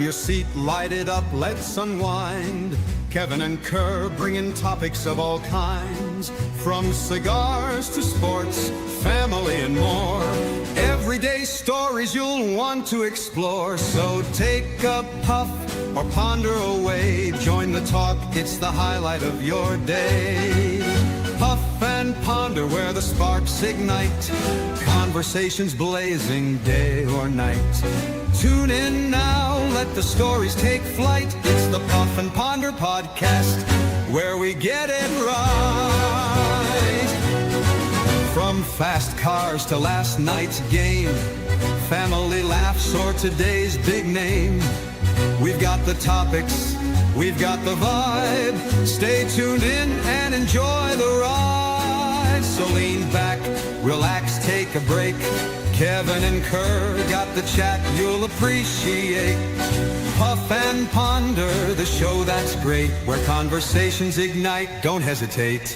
your seat, light it up, let's unwind. Kevin and Kerr bringing topics of all kinds, from cigars to sports, family and more. Everyday stories you'll want to explore. So take a puff or ponder away. Join the talk, it's the highlight of your day. Puff and ponder where the sparks ignite, conversations blazing day or night. Tune in now, let the stories take flight. It's the Puff and Ponder podcast, where we get it right. From fast cars to last night's game, family laughs or today's big name. We've got the topics, we've got the vibe. Stay tuned in and enjoy the ride. So lean back, relax, take a break. Kevin and Kerr got the chat you'll appreciate. Puff and Ponder, the show that's great, where conversations ignite. Don't hesitate.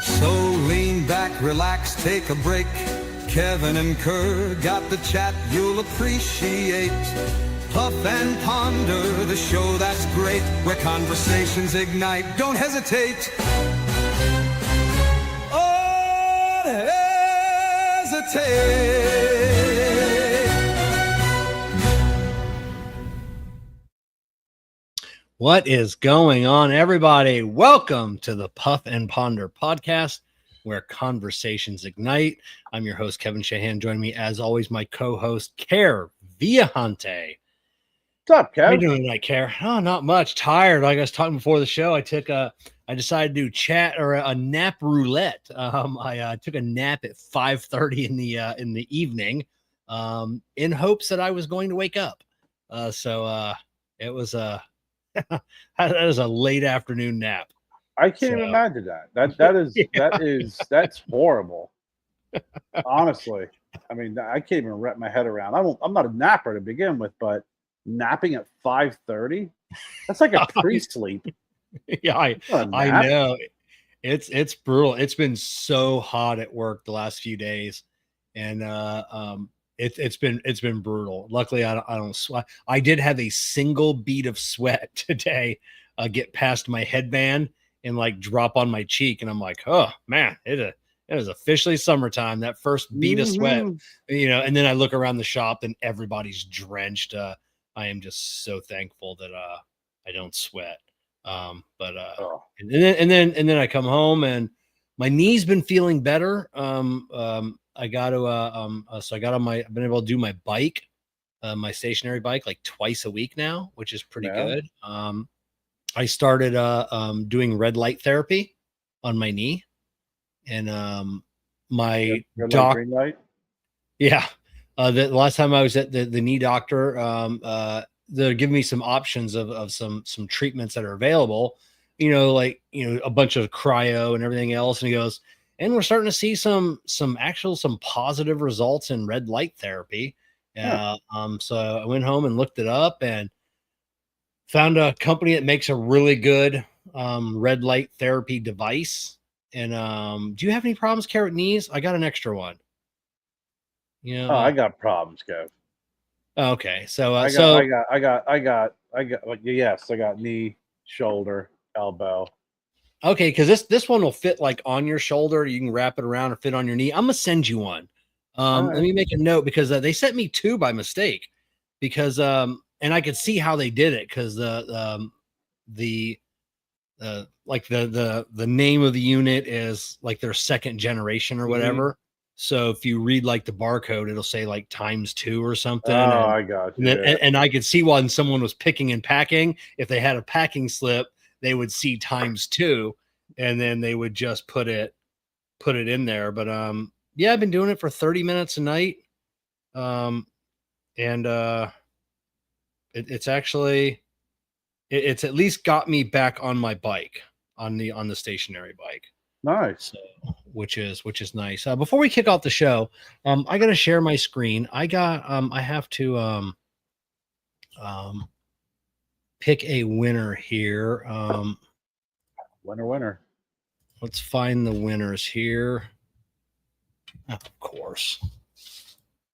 So lean back, relax, take a break. Kevin and Kerr got the chat you'll appreciate. Puff and Ponder, the show that's great, where conversations ignite. Don't hesitate. Oh, hesitate. What is going on, everybody? Welcome to the Puff and Ponder podcast, where conversations ignite. I'm your host, Kevin Shahan. Joining me, as always, my co-host, Kerr Viajante. What's up, Kev? How you doing tonight, Kerr? Oh, not much. Tired. Like I was talking before the show, I decided to do chat or a nap roulette. I took a nap at 5:30 in the evening, in hopes that I was going to wake up. It was that was a late afternoon nap. I can't even imagine that. That's horrible. Honestly, I mean, I can't even wrap my head around. I'm not a napper to begin with, but napping at 5:30, that's like a pre-sleep. Yeah, I know. It's brutal. It's been so hot at work the last few days, and it's been brutal. Luckily, I don't sweat. I did have a single bead of sweat today get past my headband and like drop on my cheek, and I'm like, oh man, it is officially summertime. That first bead of sweat, and then I look around the shop and everybody's drenched. I am just so thankful that I don't sweat. And then I come home and my knee's been feeling better. I've been able to do my bike, my stationary bike, like twice a week now, which is pretty good. I started doing red light therapy on my knee, and my doc. Green light? Yeah, the last time I was at the knee doctor, they're giving me some options of some treatments that are available. A bunch of cryo and everything else, and he goes, and we're starting to see some positive results in red light therapy. So I went home and looked it up and found a company that makes a really good red light therapy device. And do you have any problems, Kerr, with knees? I got an extra one. I got problems, Kev. Okay, so I got knee, shoulder, elbow. Okay, because this one will fit like on your shoulder. You can wrap it around or fit on your knee. I'm gonna send you one. Let me make a note, because they sent me two by mistake, because and I could see how they did it, because the name of the unit is like their second generation or whatever. Mm-hmm. So if you read like the barcode, it'll say like ×2 or something. I got you. And I could see when someone was picking and packing, if they had a packing slip, they would see ×2, and then they would just put it in there. But I've been doing it for 30 minutes a night. It's actually it's at least got me back on my bike, on the stationary bike. Nice. So, which is nice. Before we kick off the show, I got to share my screen. I have to pick a winner here. Winner. Let's find the winners here. Of course.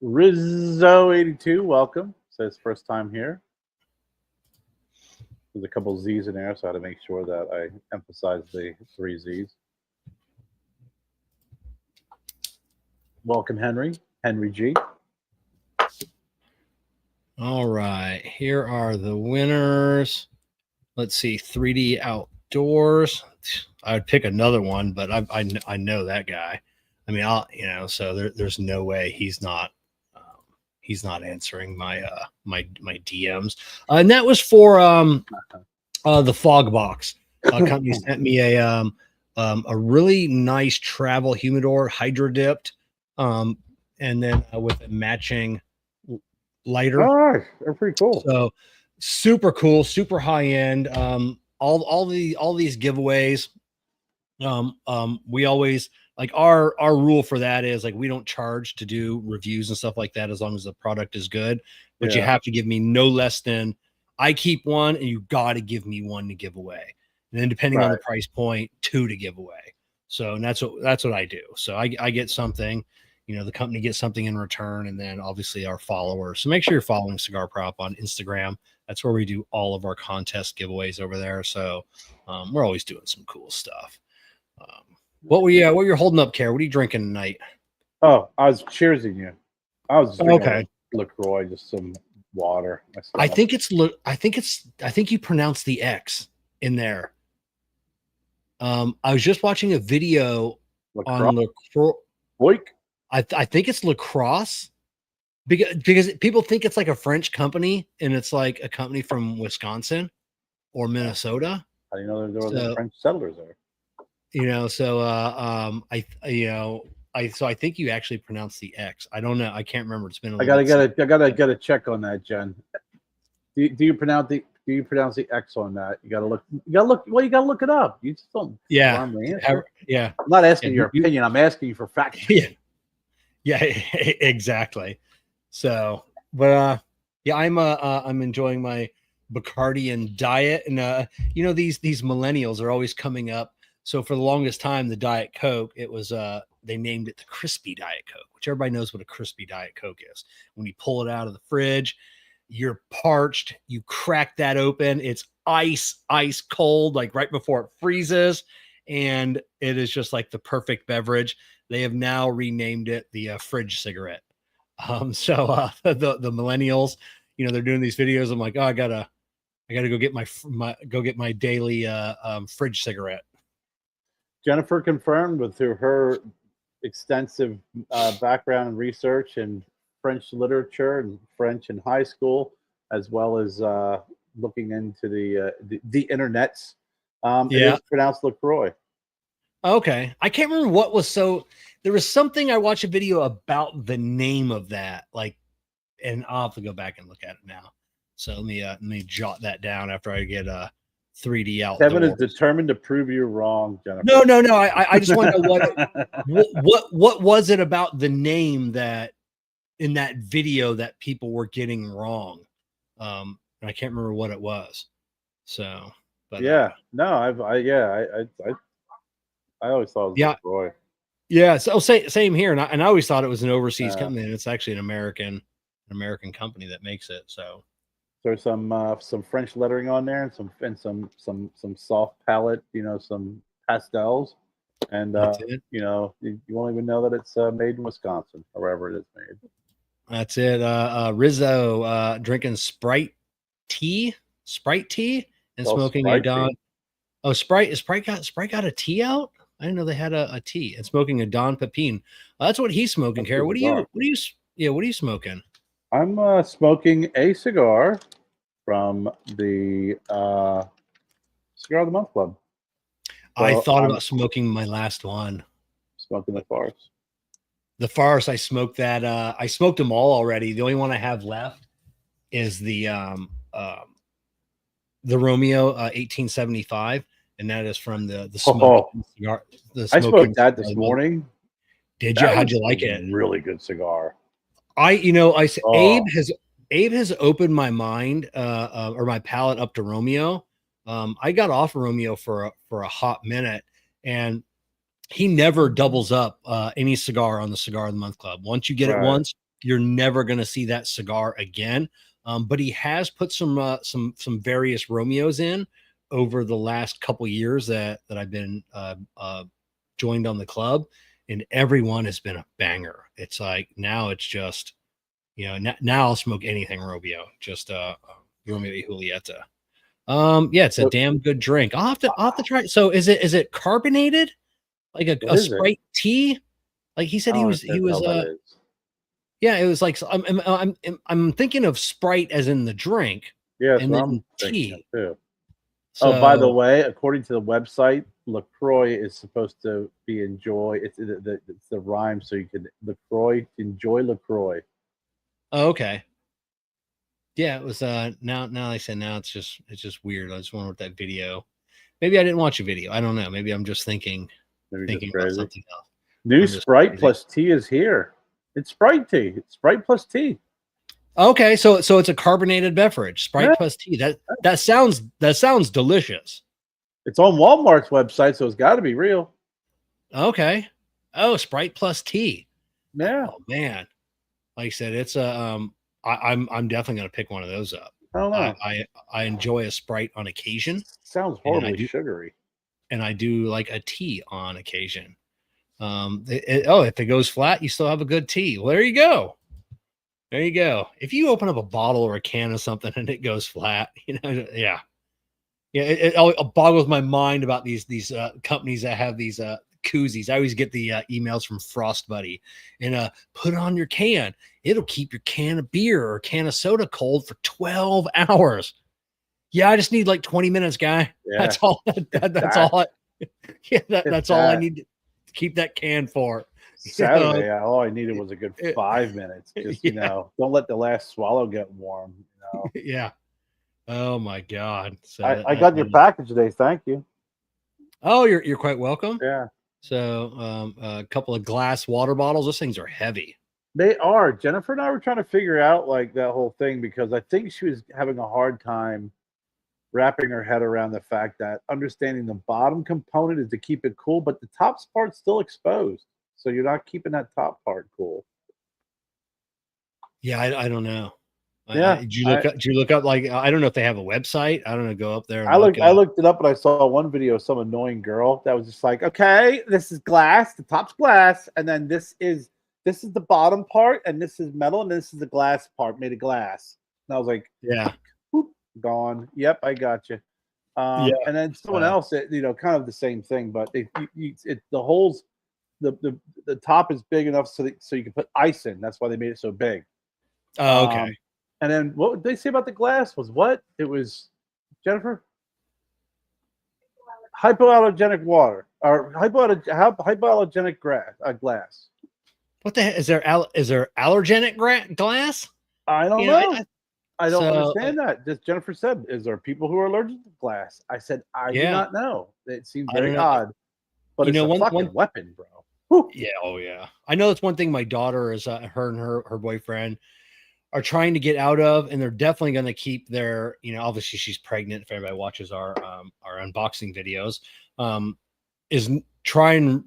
Rizzo82, welcome. Says first time here. There's a couple Z's in there, so I had to make sure that I emphasize the 3 Z's. Welcome, Henry G. All right, here are the winners. Let's see, 3D Outdoors. I would pick another one, but I know that guy. I mean, so there's no way he's not answering my my DMs. And that was for the Fog Box. Company sent me a really nice travel humidor, hydro dipped, and then with a matching lighter. Oh, they're pretty cool. So super cool, super high end. All these giveaways. We always like our rule for that is like we don't charge to do reviews and stuff like that as long as the product is good. But you have to give me no less than I keep one, and you got to give me one to give away. And then depending on the price point, 2 to give away. So and that's what I do. So I get something. The company gets something in return, and then obviously our followers. So make sure you're following Cigar Prop on Instagram. That's where we do all of our contest giveaways over there. So we're always doing some cool stuff. What were you holding up, Kerr? What are you drinking tonight? Oh, I was cheersing you. I was okay. LaCroix, just some water. I think you pronounced the X in there. I was just watching a video on LaCroix. I think it's lacrosse because people think it's like a French company, and it's like a company from Wisconsin or Minnesota. How do you know there were French settlers there? I think you actually pronounced the X. I don't know. I can't remember. It's been. I gotta check on that, Jen. Do you pronounce the X on that? You gotta look. Well, you gotta look it up. You just don't. Yeah. I'm not asking your opinion. I'm asking you for facts. Yeah, exactly. So, but I'm enjoying my Bacardian diet, and these millennials are always coming up. So for the longest time, the Diet Coke, it was they named it the Crispy Diet Coke, which everybody knows what a crispy Diet Coke is. When you pull it out of the fridge, you're parched, you crack that open, it's ice cold, like right before it freezes, and it is just like the perfect beverage. They have now renamed it the fridge cigarette. So the millennials, they're doing these videos. I'm like, oh, I gotta go get my daily fridge cigarette. Jennifer confirmed through her extensive background and research in French literature and French in high school, as well as looking into the internets. It is pronounced LaCroix. Okay. I can't remember what was there was something I watched a video about the name of that, and I'll have to go back and look at it now. So let me jot that down after I get 3D out. Kevin is determined to prove you wrong, Jennifer. No. I just want to know what was it about the name that in that video that people were getting wrong. And I can't remember what it was. So, but I always thought it was LaCroix. Yeah, so same here, and I always thought it was an overseas company, and it's actually an American company that makes it. So there's some French lettering on there, and some soft palette, some pastels, and you won't even know that it's made in Wisconsin or wherever it is made. That's it. Rizzo drinking Sprite tea, and smoking a Don. Oh, Sprite got a tea out. I didn't know they had a tea, and smoking a Don Pepin. That's what he's smoking, Kerr. What are you smoking? I'm smoking a cigar from the Cigar of the Month Club. So I thought about smoking my last one. Smoking the Farce. The Farce, I smoked that. I smoked them all already. The only one I have left is the Romeo 1875. And that is from the smoking cigar. I smoked that this morning. Did you? How'd you like it? Really good cigar. Abe Abe has opened my mind or my palate up to Romeo. I got off of Romeo for a hot minute, and he never doubles up any cigar on the Cigar of the Month Club. Once you get it once, you're never going to see that cigar again. But he has put some various Romeos in over the last couple years that I've been joined on the club, and everyone has been a banger. It's like now it's just, now I'll smoke anything Romeo, just Romeo y Julieta. Yeah, it's a damn good drink. I'll have to try it. So is it carbonated? Like a Sprite tea? Like he said he was yeah, it was like I'm thinking of Sprite as in the drink. Yeah, and then tea too. So, by the way, according to the website, LaCroix is supposed to be enjoy. It's the rhyme, so you can LaCroix, enjoy LaCroix. Oh, okay. Yeah, it was now I said now it's just weird. I just wonder what that video. Maybe I didn't watch a video. I don't know. Maybe I'm just thinking about something else. New Sprite plus tea is here. It's Sprite tea. It's Sprite plus tea. Okay, so it's a carbonated beverage, Sprite plus tea. That sounds delicious. It's on Walmart's website, so it's got to be real. Okay. Oh, Sprite plus tea. Yeah. Oh man, like I said, it's I'm definitely gonna pick one of those up. I don't know. I enjoy a Sprite on occasion. Sounds horribly sugary. And I do like a tea on occasion. If it goes flat, you still have a good tea. Well, there you go. There you go. If you open up a bottle or a can of something and it goes flat, yeah. It boggles my mind about these companies that have these koozies. I always get the emails from Frost Buddy and put it on your can. It'll keep your can of beer or can of soda cold for 12 hours. Yeah, I just need like 20 minutes, guy. Yeah. That's all. That's all. That's all I need to keep that can for. Saturday, all I needed was a good 5 minutes. Just don't let the last swallow get warm. Yeah. Oh my God. So I got your package today. Thank you. Oh, you're quite welcome. Yeah. So a couple of glass water bottles. Those things are heavy. They are. Jennifer and I were trying to figure out like that whole thing because I think she was having a hard time wrapping her head around the fact that understanding the bottom component is to keep it cool, but the top part's still exposed. So you're not keeping that top part cool. Yeah, I don't know. Yeah. Did you look up like I don't know if they have a website. I don't know. Go up there. I looked it up and I saw one video of some annoying girl that was just like, okay, this is glass, the top's glass, and then this is the bottom part, and this is metal, and this is the glass part made of glass. And I was like, yeah, whoop, gone. Yep, I got you. And then someone else, kind of the same thing, but the holes. The top is big enough so you can put ice in. That's why they made it so big. Oh, okay. And then what would they say about the glass was what? It was, Jennifer? Hypoallergenic water or hypoallergenic glass. What the heck? Is there allergenic glass? I don't know. I don't understand that. Just Jennifer said, is there people who are allergic to glass? I said, I do not know. It seemed very odd. But it's a fucking weapon, bro. Whew. Yeah, oh yeah. I know that's one thing my daughter is her and her boyfriend are trying to get out of, and they're definitely going to keep their, obviously she's pregnant. If anybody watches our unboxing videos, is try and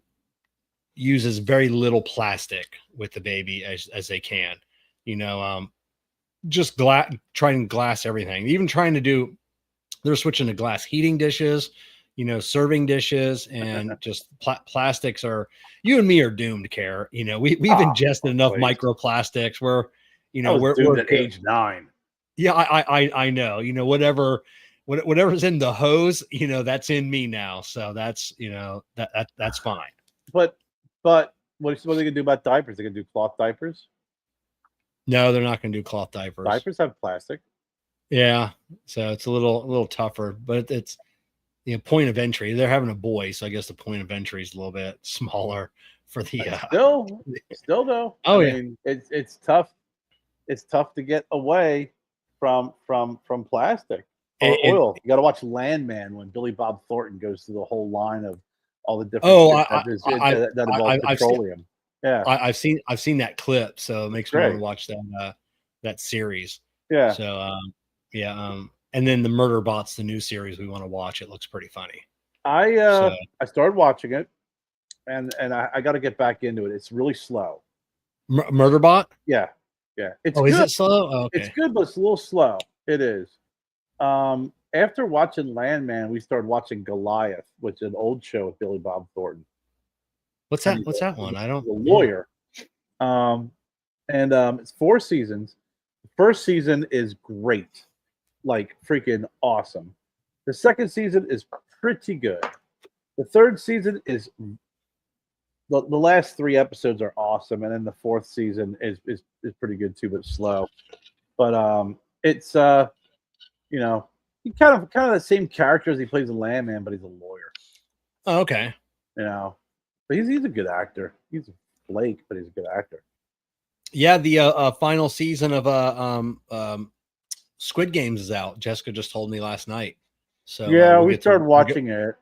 use as very little plastic with the baby as they can, just trying to glass everything, even trying to do, they're switching to glass heating dishes, serving dishes, and just plastics are, you and me are doomed, Kerr. We've ingested enough microplastics where, we're at age 9. Yeah, I know. Whatever's in the hose, that's in me now. So that's that's fine. But what are they gonna do about diapers? They're gonna do cloth diapers? No, they're not gonna do cloth diapers. Diapers have plastic. Yeah, so it's a little tougher, but it's point of entry. They're having a boy, so I guess the point of entry is a little bit smaller for the still though. Oh, I mean, it's tough. It's tough to get away from plastic or oil. You got to watch Landman when Billy Bob Thornton goes through the whole line of all the different that involve petroleum. I've seen that clip, so it makes me want to watch that series. Yeah. So and then the Murder Bots, the new series we want to watch. It looks pretty funny. I started watching it, and I got to get back into it. It's really slow. Murderbot? Yeah. It's good. Is it slow? Oh, okay. It's good, but it's a little slow. It is. After watching Landman, we started watching Goliath, which is an old show with Billy Bob Thornton. What's that? What's that one? I don't. The lawyer. It's 4 seasons. The first season is great, like freaking awesome. The second season is pretty good. The third season is the last 3 episodes are awesome, and then the fourth season is pretty good too, but slow. But it's he kind of the same character as he plays in Landman, but he's a lawyer. Oh, okay. But he's a good actor. He's a flake, but he's a good actor. Yeah, the final season of Squid Games is out. Jessica just told me last night. So yeah, we started watching it.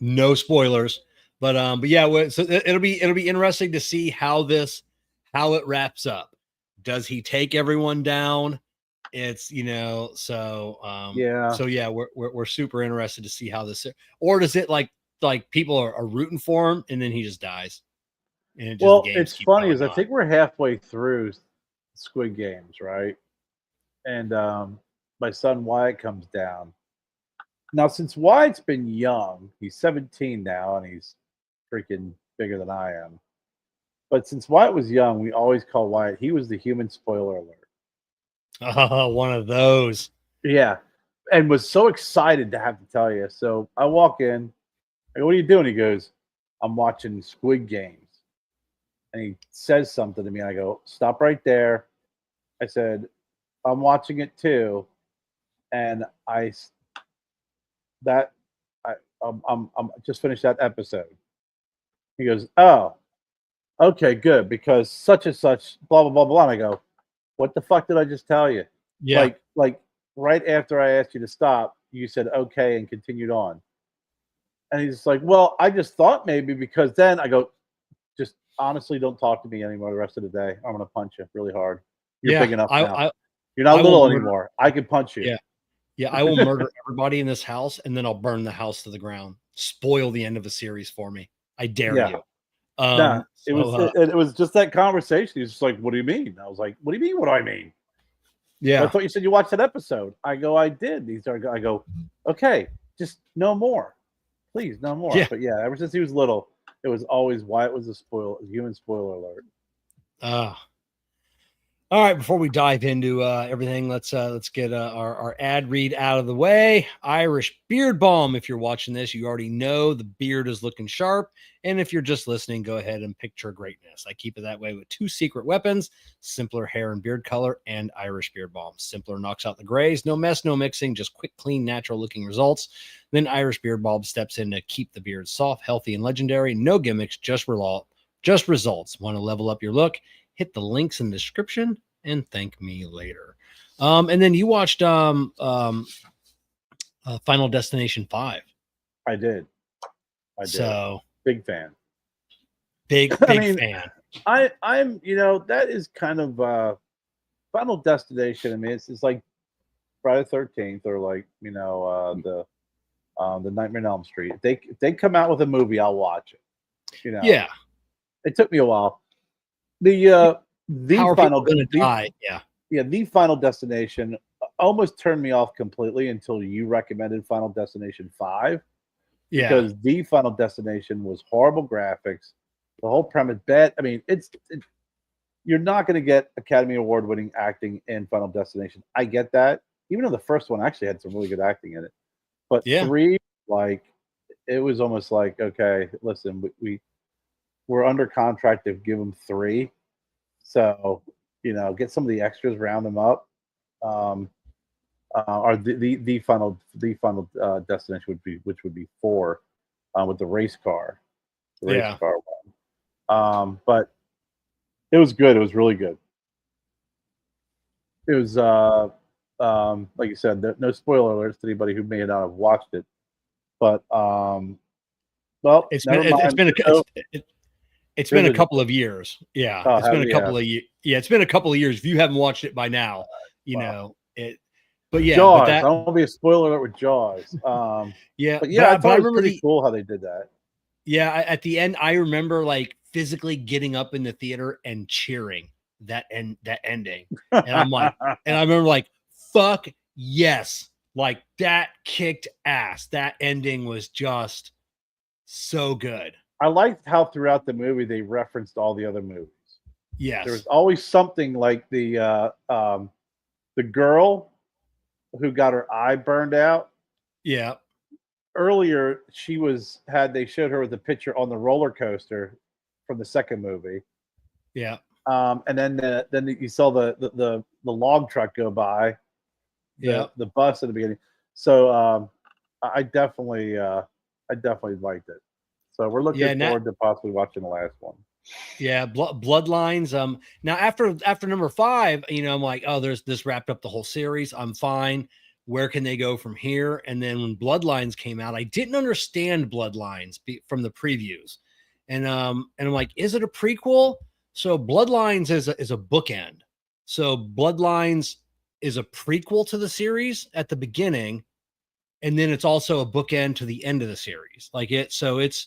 No spoilers, but yeah, so it'll be interesting to see how it wraps up. Does he take everyone down? It's yeah. So yeah, we're super interested to see how this, or does it like people are rooting for him and then he just dies. And it's funny is I think we're halfway through Squid Games, right? And my son Wyatt comes down. Now, since Wyatt's been young, he's 17 now, and he's freaking bigger than I am. But since Wyatt was young, we always call Wyatt, he was the human spoiler alert. Oh, one of those. Yeah. And was so excited to have to tell you. So I walk in, I go, what are you doing? He goes, I'm watching Squid Games. And he says something to me. And I go, stop right there. I said, I'm watching it too. And I'm just finished that episode. He goes, oh, okay, good. Because such and such, blah, blah, blah, blah. And I go, what the fuck did I just tell you? Yeah. Like right after I asked you to stop, you said, okay, and continued on. And he's like, well, I just thought maybe because then I go, just honestly, don't talk to me anymore the rest of the day. I'm going to punch you really hard. You're big enough now. You're not little anymore. I can punch you. Yeah. Yeah. I will murder everybody in this house and then I'll burn the house to the ground. Spoil the end of the series for me. I dare you. It was just that conversation. He's just like, what do you mean? I was like, what do you mean? What do I mean? Yeah. I thought you said you watched that episode. I go, I did. I go, okay, just no more. Please, no more. Yeah. But yeah, ever since he was little, it was always Wyatt was a human spoiler alert. All right, before we dive into everything, let's get our ad read out of the way. Irish Beard Balm. If you're watching this, you already know the beard is looking sharp. And if you're just listening, go ahead and picture greatness. I keep it that way with 2 secret weapons: Simpler hair and beard color and Irish Beard Balm. Simpler knocks out the grays. No mess, no mixing, just quick, clean, natural looking results. Then Irish Beard Balm steps in to keep the beard soft, healthy, and legendary. No gimmicks, just results. Want to level up your look? Hit the links in the description and thank me later. And then you watched Final Destination 5. I did. So big fan. Big fan. I'm that is kind of Final Destination. I mean, it's like Friday the 13th or like the Nightmare on Elm Street. If they come out with a movie, I'll watch it. Yeah. It took me a while. The Final Destination almost turned me off completely until you recommended Final Destination 5. Yeah. Because the Final Destination was horrible graphics. The whole premise bad. I mean, you're not going to get Academy Award winning acting in Final Destination. I get that. Even though the first one actually had some really good acting in it. But 3, it was almost like, okay, listen, we're under contract to give them 3. So, get some of the extras, round them up. Or the final destination would be 4, with the race car. Car one. But it was good. It was really good. It was like you said, no spoiler alerts to anybody who may not have watched it. But it's been a couple of years. Yeah. It's been a couple of years. If you haven't watched it by now, you Wow. know it. But yeah, Jaws. but that I won't be a spoiler alert with Jaws. yeah, but yeah, I but thought I it was remember pretty cool how they did that. yeah, at the end, I remember like physically getting up in the theater and cheering that ending, and I'm like, and I remember like, fuck yes, like that kicked ass. That ending was just so good. I liked how throughout the movie they referenced all the other movies. There was Yes, always something like the girl who got her eye burned out. yeah, Earlier, they showed her with a picture on the roller coaster from the second movie. yeah, And then you saw the log truck go by, yeah. the bus at the beginning. So I definitely liked it. So we're looking Yeah, forward to possibly watching the last one. yeah, Bloodlines. Now after number 5, I'm like, oh, there's this wrapped up the whole series. I'm fine. Where can they go from here? And then when Bloodlines came out, I didn't understand Bloodlines from the previews, and I'm like, is it a prequel? So Bloodlines is a bookend. So Bloodlines is a prequel to the series at the beginning, and then it's also a bookend to the end of the series. Like it, so it's,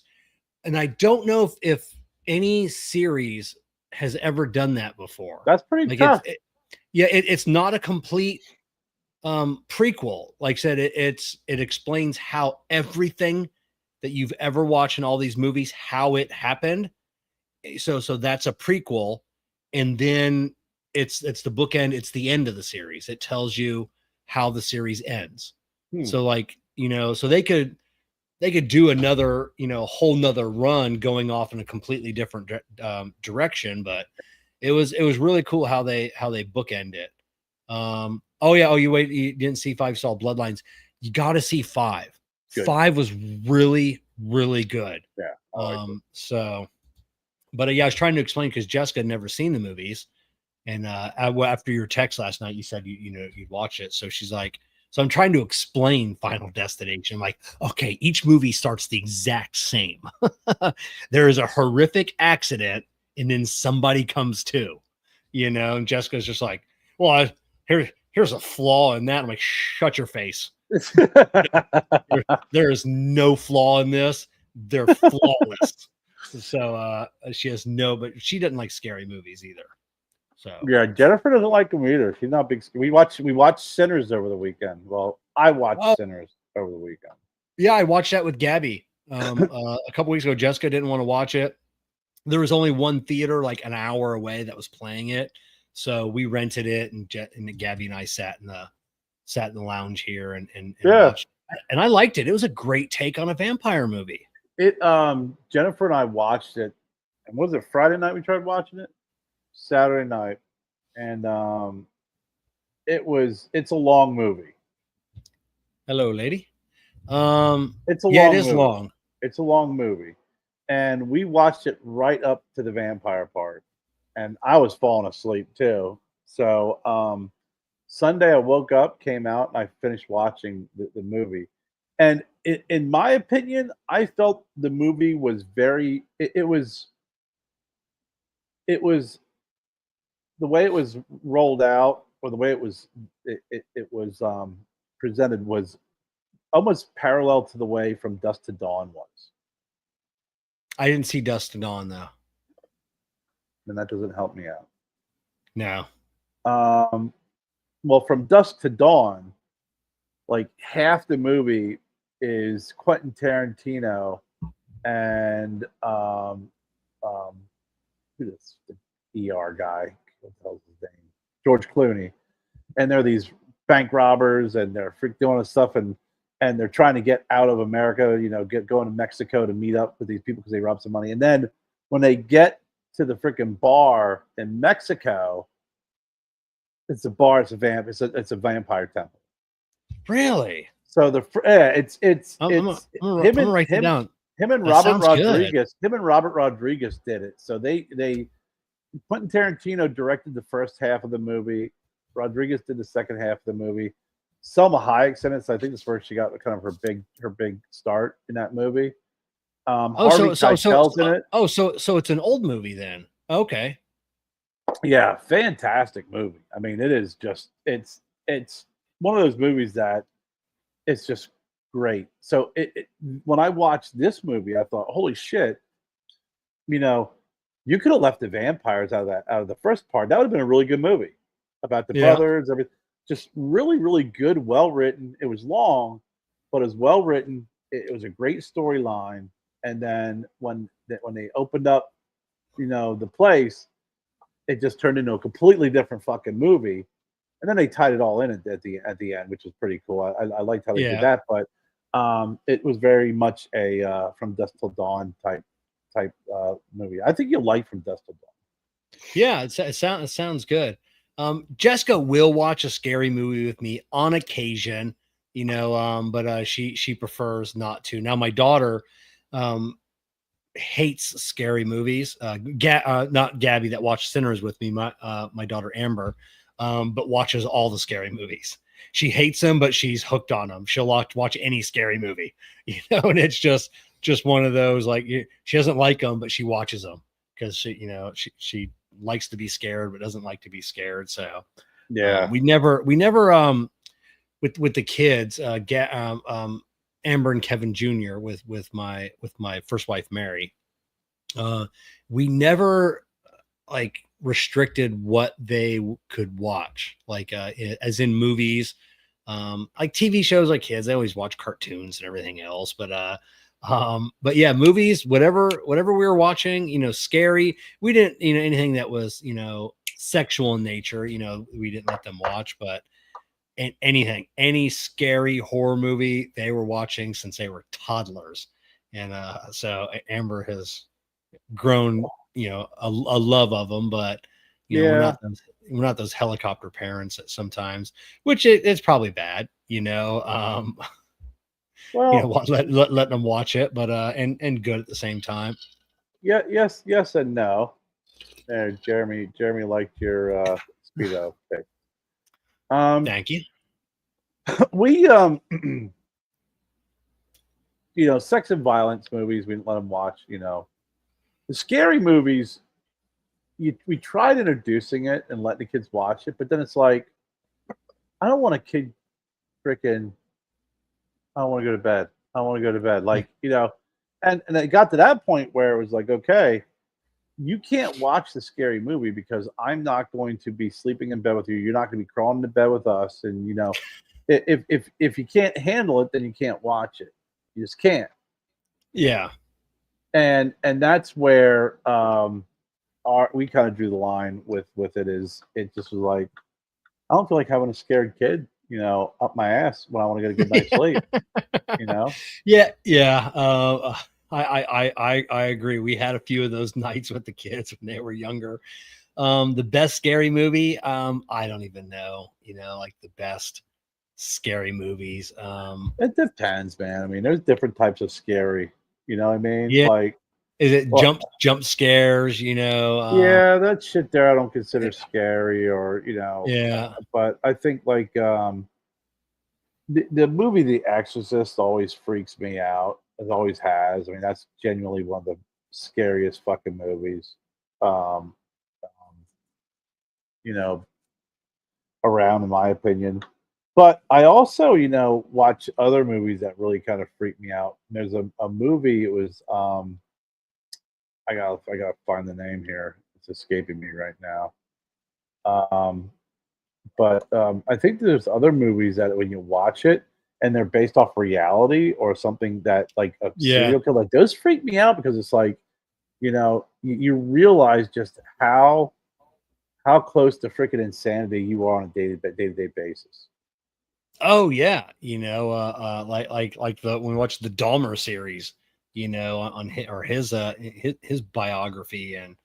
and I don't know if any series has ever done that before. That's pretty Like tough. it's not a complete prequel. Like I said, it explains how everything that you've ever watched in all these movies, how it happened. So that's a prequel, and then it's the bookend. It's the end of the series. It tells you how the series ends. So like, so they could do another, whole nother run going off in a completely different direction, but it was really cool how they bookend it. Oh yeah, you didn't see 5, saw Bloodlines. You got to see 5. Good. 5 was really good. Yeah. So, but yeah, I was trying to explain because Jessica had never seen the movies, and after your text last night, you said you'd watch it. So she's like, so I'm trying to explain Final Destination. I'm like, okay, each movie starts the exact same. There is a horrific accident, and then somebody comes to, and Jessica's just like, well, here's a flaw in that. I'm like, shut your face. There is no flaw in this. They're flawless. So she has but she doesn't like scary movies either. So yeah, Jennifer doesn't like them either. She's not big. We watched Sinners over the weekend. Well, I watched Sinners over the weekend. Yeah, I watched that with Gabby a couple weeks ago. Jessica didn't want to watch it. There was only one theater like an hour away that was playing it, so we rented it, and Gabby and I sat in the lounge here and watched it. And I liked it. It was a great take on a vampire movie. Jennifer and I watched it, and was it Friday night we tried watching it? Saturday night, and it's a long movie. Hello, lady. It's a long movie, and we watched it right up to the vampire part, and I was falling asleep too. So Sunday I woke up, came out, and I finished watching the movie. And in my opinion, I felt the movie was very. It was the way it was rolled out, or the way it was presented, was almost parallel to the way From Dusk to Dawn was. I didn't see Dusk to Dawn though, and that doesn't help me out. No. Well, From Dusk to Dawn, like half the movie is Quentin Tarantino and who's the ER guy? What the hell's his name? George Clooney. And they're these bank robbers, and they're doing this stuff, and they're trying to get out of America, going to Mexico to meet up with these people because they robbed some money. And then when they get to the freaking bar in Mexico, it's a bar, it's a vampire temple. Really? So I'm gonna write it down. Him and Robert Rodriguez did it. So they Quentin Tarantino directed the first half of the movie. Rodriguez did the second half of the movie. Selma Hayek's in it, so I think this is where she got kind of her big start in that movie. Harvey Keitel's in it. So it's an old movie then. Okay. Yeah, fantastic movie. I mean, it is just it's one of those movies that it's just great. So when I watched this movie, I thought, holy shit, you know, you could have left the vampires out of the first part. That would have been a really good movie about the Yeah. brothers, everything. Just really, really good, well written. It was long, but it was well written. It was a great storyline. And then when they opened up, the place, it just turned into a completely different fucking movie. And then they tied it all in at the end, which was pretty cool. I liked how they did Yeah. that, but it was very much a From Dusk Till Dawn type movie. I think you'll like From Dusk Till Dawn. Yeah, it sounds good. Jessica will watch a scary movie with me on occasion, but she prefers not to. Now my daughter hates scary movies. Not Gabby that watched Sinners with me. My daughter Amber, but watches all the scary movies. She hates them, but she's hooked on them. She'll watch any scary movie, and it's just one of those like she doesn't like them, but she watches them because she likes to be scared, but doesn't like to be scared. So Yeah. we never with the kids, Amber and Kevin Jr. with my first wife Mary. We never like restricted what they could watch, like as in movies, like TV shows. Like kids, they always watch cartoons and everything else, but yeah, movies, whatever we were watching, scary. We didn't, anything that was, sexual in nature, we didn't let them watch, but any scary horror movie they were watching since they were toddlers. And so Amber has grown, a love of them, but Yeah. we're not those helicopter parents that sometimes, which it's probably bad, Well, letting them watch it, but and good at the same time. yeah, yes, and no. There, Jeremy liked your speedo pick. Thank you. We sex and violence movies we didn't let them watch. The scary movies. We tried introducing it and letting the kids watch it, but then it's like, I don't want a kid freaking. I don't want to go to bed. I want to go to bed. Like, and it got to that point where it was like, okay, you can't watch the scary movie because I'm not going to be sleeping in bed with you. You're not going to be crawling into bed with us. And if you can't handle it, then you can't watch it. You just can't. Yeah. And that's where we kind of drew the line with it. Is it just was like, I don't feel like having a scared kid, up my ass when I want to get a good night's sleep. Yeah. I agree. We had a few of those nights with the kids when they were younger. The best scary movie, I don't even know. Like the best scary movies. It depends, man. I mean, there's different types of scary. You know what I mean? Yeah. Like, is it jump scares? Yeah, that shit there I don't consider scary, or Yeah. But I think like the movie The Exorcist always freaks me out. It always has. I mean, that's genuinely one of the scariest fucking movies. Um, um, you know, around in my opinion. But I also, watch other movies that really kind of freak me out. There's a movie. It was I gotta find the name here. It's escaping me right now. Um, but I think there's other movies that when you watch it and they're based off reality or something that like a serial killer, like those freak me out because it's like, you realize just how close to freaking insanity you are on a day-to-day basis. Oh yeah, like when we watched the Dahmer series, on his biography, and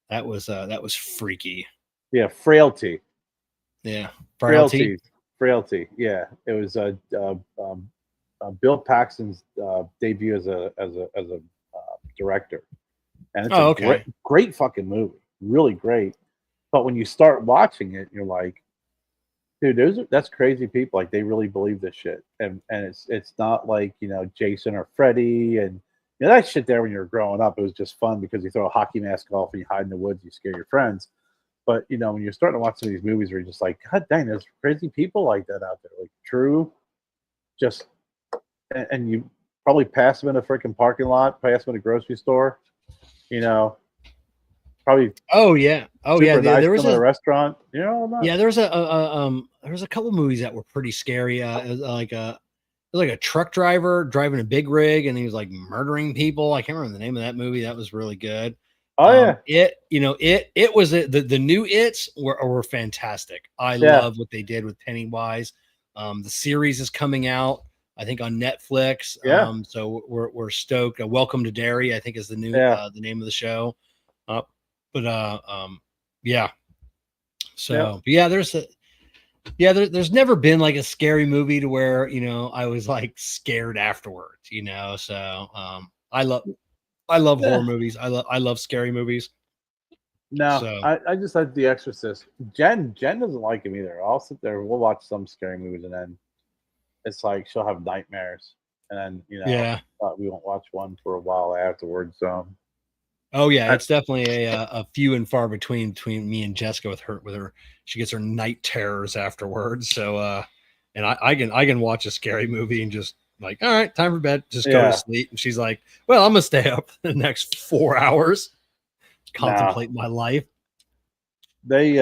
that was freaky. Yeah, Frailty. Yeah, Frailty. Yeah, it was Bill Paxton's debut as a director, and it's a great fucking movie, really great. But when you start watching it, you're like, dude, that's crazy people. Like they really believe this shit, and it's not like Jason or Freddy and that shit. There when you were growing up, it was just fun because you throw a hockey mask off and you hide in the woods, you scare your friends. But when you're starting to watch some of these movies where you're just like, God dang, there's crazy people like that out there. Like true, just and you probably pass them in a freaking parking lot, pass them in a grocery store, probably Oh yeah. super nice There was in a a restaurant. yeah. There was a couple movies that were pretty scary. It was like a truck driver driving a big rig, and he was like murdering people. I can't remember the name of that movie. That was really good. Oh yeah, It was the new It's were fantastic. I love what they did with Pennywise. The series is coming out, I think, on Netflix. Yeah. So we're stoked. Welcome to Derry, I think, is the new the name of the show. Yeah. So there's never been like a scary movie to where I was like scared afterwards. So I love horror movies. I love scary movies. No, So I just like The Exorcist. Jen doesn't like him either. I'll sit there, we'll watch some scary movies, and then it's like she'll have nightmares, and then we won't watch one for a while afterwards. Oh yeah, it's definitely a few and far between me and Jessica with her. She gets her night terrors afterwards. So and I can watch a scary movie and just like, all right, time for bed, just go to sleep. And she's like, well, I'm gonna stay up the next 4 hours, contemplate my life. They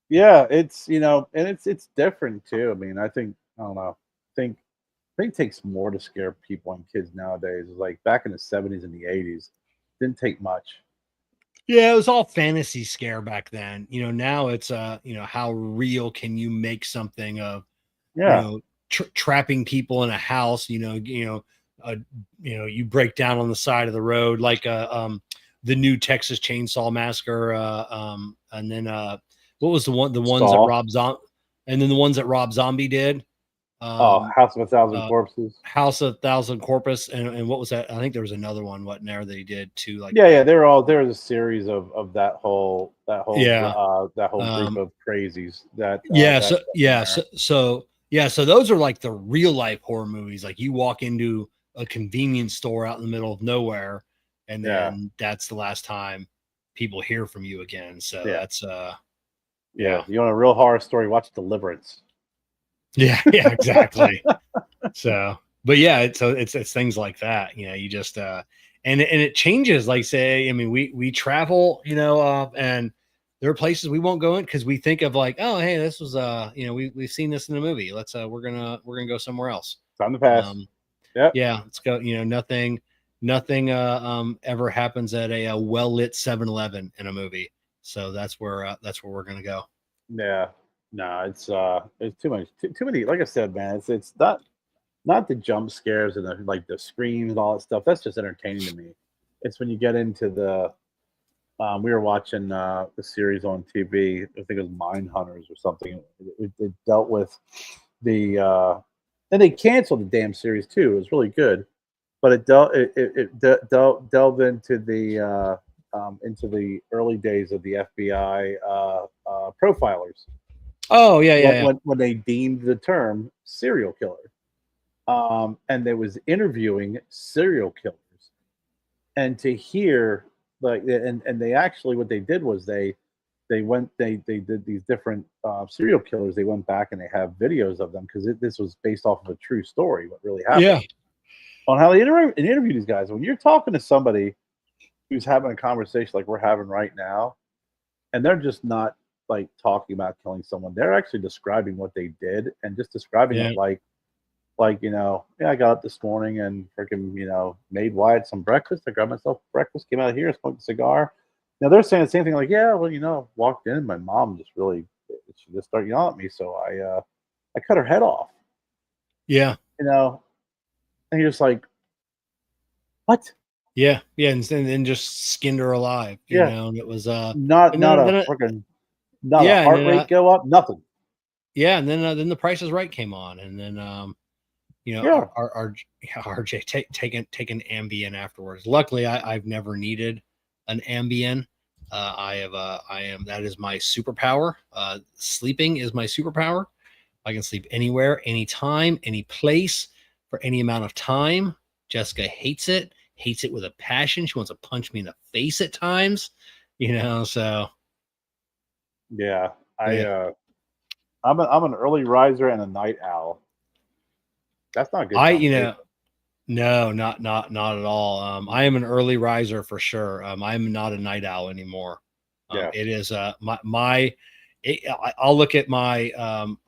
it's and it's different too. I mean, I don't know. I think it takes more to scare people and kids nowadays. Like back in the 70s and the 80s, didn't take much. Yeah, it was all fantasy scare back then. Now it's how real can you make something of trapping people in a house, you break down on the side of the road, like the new Texas Chainsaw Massacre, and then what was the ones that Rob Zombie, and then the ones that Rob Zombie did. House of a Thousand Corpses. House of Thousand Corpus, and what was that? I think there was another one. What there they did too? Like there was a series of that whole group of crazies. So those are like the real life horror movies. Like you walk into a convenience store out in the middle of nowhere, and then that's the last time people hear from you again. So that's you want a real horror story? Watch Deliverance. Yeah, exactly. So, but it's things like that. You just and it changes. Like say, I mean, we travel, and there are places we won't go in because we think of like, oh, hey, this was we've seen this in the movie. Let's we're gonna go somewhere else. Time to pass. Yeah, let's go. Nothing ever happens at a well lit 7-Eleven in a movie. So that's where we're gonna go. Yeah. No, it's too much, too many. Like I said, man, it's not the jump scares and the screams and all that stuff. That's just entertaining to me. It's when you get into the we were watching the series on TV. I think it was Mind Hunters or something. It dealt with the and they canceled the damn series too. It was really good, but it delved into the early days of the FBI profilers. Oh yeah. When they deemed the term serial killer, and they was interviewing serial killers, and to hear and they actually what they did was they did these different serial killers. They went back and they have videos of them because this was based off of a true story. What really happened? Yeah. On how they interview these guys. When you're talking to somebody who's having a conversation like we're having right now, and they're just not like talking about killing someone, they're actually describing what they did and just describing it like I got up this morning and freaking made Wyatt some breakfast. I grabbed myself breakfast, came out of here, smoked a cigar. Now they're saying the same thing, like, walked in, my mom she just started yelling at me, so I cut her head off. Yeah. And you're just like, what? Yeah, and then just skinned her alive. And it was not a heart rate go up, nothing. Yeah, and then the Price is Right came on, and then our RJ take an Ambien afterwards. Luckily, I've never needed an Ambien. That is my superpower. Sleeping is my superpower. I can sleep anywhere, anytime, any place, for any amount of time. Jessica hates it with a passion. She wants to punch me in the face at times, so Yeah, Yeah. I'm an early riser and a night owl. That's not a good You combination. know, no, not at all. I am an early riser for sure. I'm not a night owl anymore. Yeah. It is I'll look at my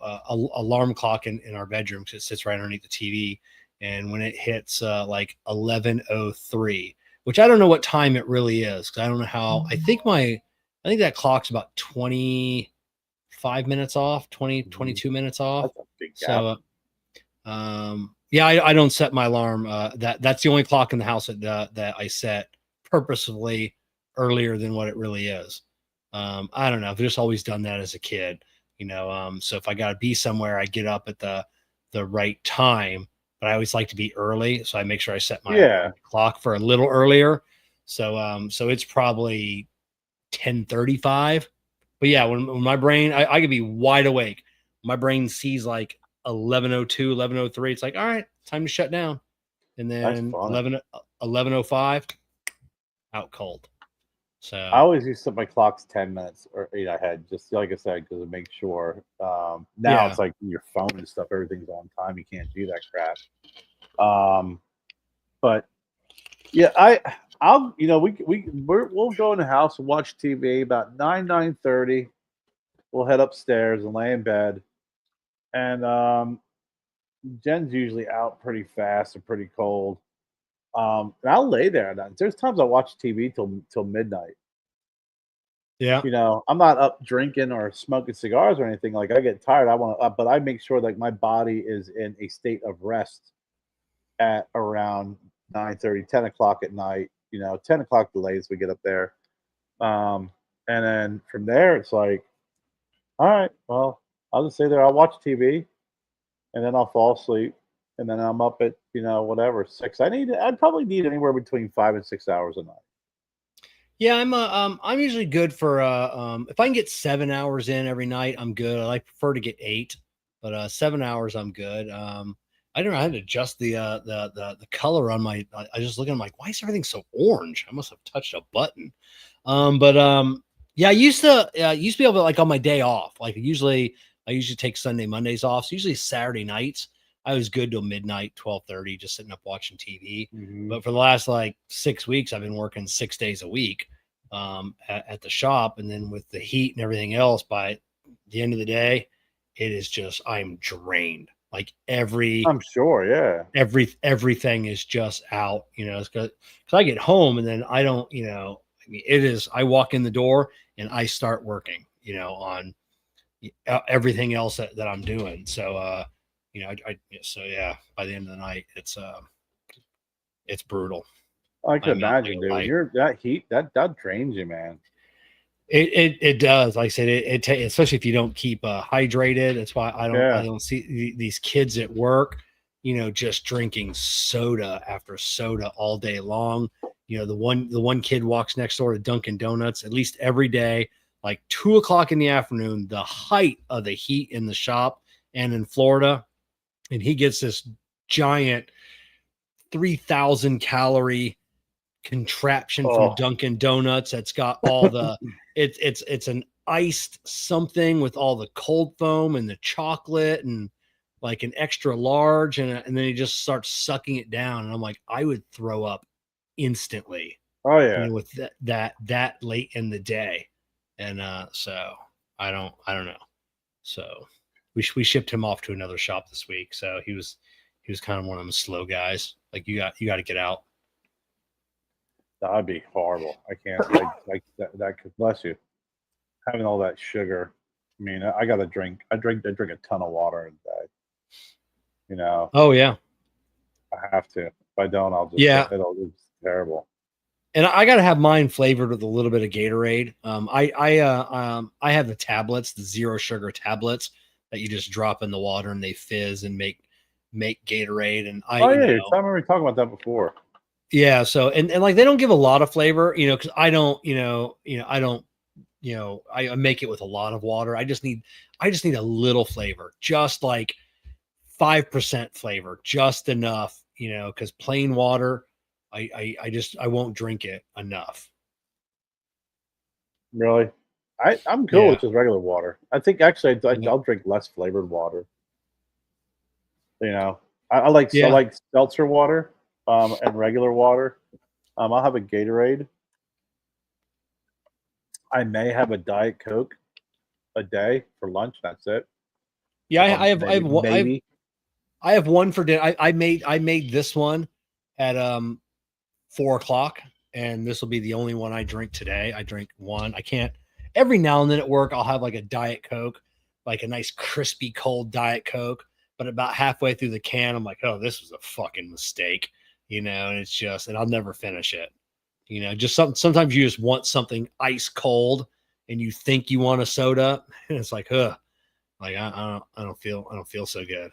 alarm clock in our bedroom because it sits right underneath the TV, and when it hits like 11:03, which I don't know what time it really is because I don't know how. I think that clock's about 25 minutes off, 22 minutes off. That's a big gap. So yeah, I don't set my alarm. That's the only clock in the house that I set purposefully earlier than what it really is. I don't know. I've just always done that as a kid, So if I got to be somewhere, I get up at the right time, but I always like to be early, so I make sure I set my clock for a little earlier. So it's probably 10:35. But yeah, when my brain, I could be wide awake. My brain sees like 11:02, 11:03. It's like, all right, time to shut down. And then 11:05, out cold. So I always used to set my clocks 10 minutes or 8 ahead, just like I said, because to make sure. Now it's like your phone and stuff, everything's on time. You can't do that crap. But yeah, I'll we'll go in the house and watch TV about 9:30. We'll head upstairs and lay in bed. And Jen's usually out pretty fast and pretty cold. And I'll lay there. There's times I watch TV till midnight. yeah. I'm not up drinking or smoking cigars or anything. Like I get tired. I want to, but I make sure like my body is in a state of rest at around 9:30, 10 o'clock at night. 10 o'clock the latest we get up there. And then from there, it's like, all right, well, I'll just stay there. I'll watch TV, and then I'll fall asleep, and then I'm up at whatever 6. I'd probably need anywhere between 5 and 6 hours a night. Yeah, I'm usually good for if I can get 7 hours in every night, I'm good. I prefer to get 8, but 7 hours I'm good. I don't know. I had to adjust the color on my. I just looking. I'm like, why is everything so orange? I must have touched a button. Yeah, I used to be able to, like, on my day off. Like I usually take Sunday, Mondays off. So usually Saturday nights, I was good till midnight, 12:30, just sitting up watching TV. Mm-hmm. But for the last like 6 weeks, I've been working 6 days a week at the shop, and then with the heat and everything else, by the end of the day, it is just I'm drained. Like I'm sure, yeah. Everything is just out, it's because I get home and then I don't, I mean, it is, I walk in the door and I start working, on everything else that I'm doing. So, so yeah, by the end of the night, it's brutal. I can imagine, dude. You're that heat, that drains you, man. It does. Like I said, especially if you don't keep hydrated. That's why I don't see these kids at work, just drinking soda after soda all day long. The one kid walks next door to Dunkin' Donuts at least every day, like 2 o'clock in the afternoon, the height of the heat in the shop and in Florida, and he gets this giant 3,000 calorie contraption from Dunkin' Donuts that's got all the it's an iced something with all the cold foam and the chocolate and like an extra large, and then he just starts sucking it down, and I'm like, I would throw up instantly. Oh yeah, with that late in the day. And so I don't know. So we shipped him off to another shop this week, so he was kind of one of them slow guys. Like, you got to get out. That'd be horrible. I can't like that could, bless you, having all that sugar. I mean, I gotta drink. I drink a ton of water a day. Oh yeah, I have to. If I don't, I'll just it's terrible. And I gotta have mine flavored with a little bit of Gatorade. I have the tablets, the 0 sugar tablets that you just drop in the water and they fizz and make Gatorade. And I remember we talking about that before. Yeah. So, and like, they don't give a lot of flavor, cause I don't, I make it with a lot of water. I just need a little flavor, just like 5% flavor, just enough, cause plain water, I won't drink it enough. Really? I'm cool with just regular water. I think actually I'll drink less flavored water. You know, I like seltzer water and regular water. I'll have a Gatorade. I may have a Diet Coke a day for lunch. That's it. Yeah, I have maybe. I have one for dinner. I made this one at 4:00, and this will be the only one I drink today. I drink one. I can't. Every now and then at work, I'll have like a Diet Coke, like a nice crispy cold Diet Coke. But about halfway through the can, I'm like, oh, this was a fucking mistake, and it's just, and I'll never finish it. Just sometimes you just want something ice cold, and you think you want a soda, and it's like, like I don't feel so good.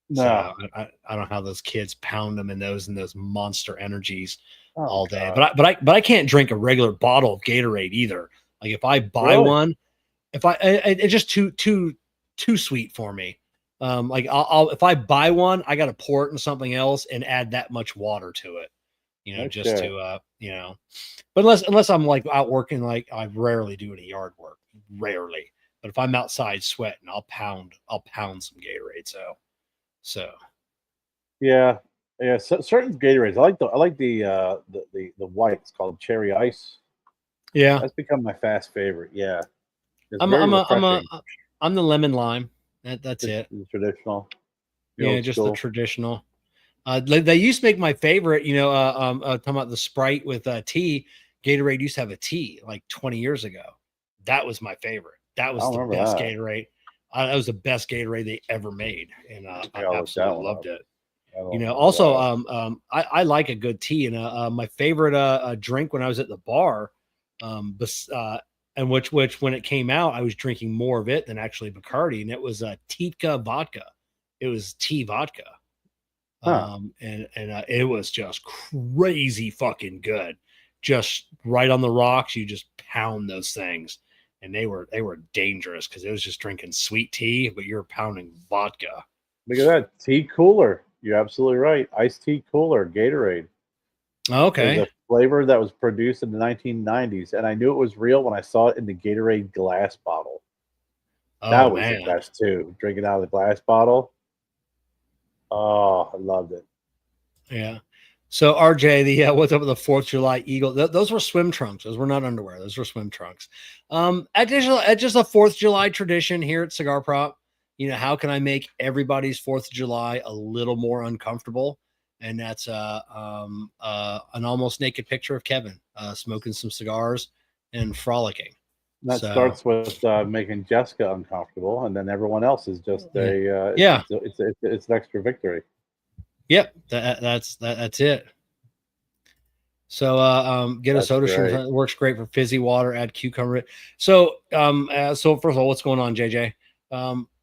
No, so I don't know how those kids pound them in those Monster Energies all day. God. But I can't drink a regular bottle of Gatorade either. Like if I buy one, it's just too sweet for me. Like I'll if I buy one, I got to pour it in something else and add that much water to it. Just to but unless I'm like out working, like I rarely do any yard work, rarely. But if I'm outside sweating, I'll pound some Gatorade. So yeah. So, certain Gatorades, I like the white. It's called Cherry Ice. Yeah, that's become my fast favorite. Yeah, I'm the lemon lime. That's it. The traditional. Just the traditional. They used to make my favorite. Talking about the Sprite with tea. Gatorade used to have a tea like 20 years ago. That was my favorite. That was the best Gatorade. That was the best Gatorade they ever made, and I absolutely loved it. Also, I like a good tea, and my favorite drink when I was at the bar, and which when it came out, I was drinking more of it than actually Bacardi, and it was Titka vodka. It was tea vodka, and it was just crazy fucking good. Just right on the rocks, you just pound those things. And they were dangerous because it was just drinking sweet tea, but you're pounding vodka. Look at that tea cooler. You're absolutely right. Iced tea cooler, Gatorade. Okay. It was a flavor that was produced in the 1990s, and I knew it was real when I saw it in the Gatorade glass bottle. That was the best too. Drinking out of the glass bottle. Oh, I loved it. Yeah. So RJ, what's up with the 4th of July Eagle? Those were swim trunks. Those were not underwear. Those were swim trunks. Just a 4th of July tradition here at Cigar Prop. How can I make everybody's 4th of July a little more uncomfortable? And that's an almost naked picture of Kevin smoking some cigars and frolicking. That starts with making Jessica uncomfortable, and then everyone else is just it's an extra victory. Yep, that's it. So get a soda stream. Works great for fizzy water. Add cucumber. So first of all, what's going on, JJ?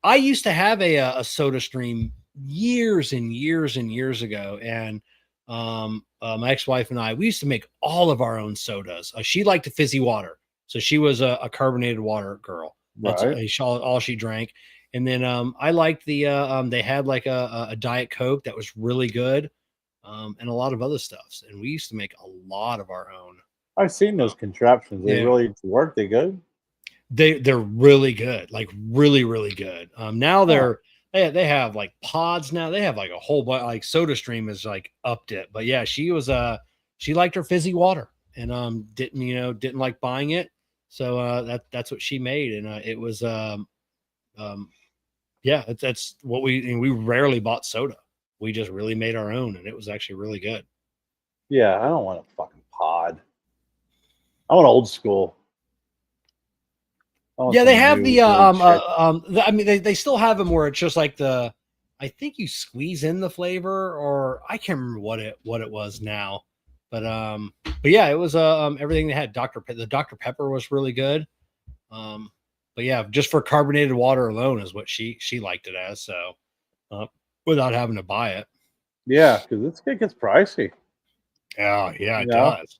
I used to have a soda stream years and years and years ago, and my ex-wife and we used to make all of our own sodas. She liked the fizzy water, so she was a carbonated water girl. That's all she drank. And then I liked the they had like a Diet Coke that was really good, and a lot of other stuffs. And we used to make a lot of our own. I've seen those contraptions. They really work. They good. They're really good, like really, really good. Now they have like pods now. They have like a whole bunch. Like SodaStream has like upped it. But yeah, she liked her fizzy water, and didn't like buying it. So that's what she made, and it was that's what we rarely bought soda. We just really made our own, and it was actually really good. Yeah, I don't want a fucking pod. I want old school. Yeah, they have I mean, they still have them where it's just like I think you squeeze in the flavor, or I can't remember what it was now, but yeah, it was everything they had. The Dr. Pepper was really good. But yeah, just for carbonated water alone is what she liked it as. So without having to buy it. Yeah, because it gets pricey. Yeah, it does.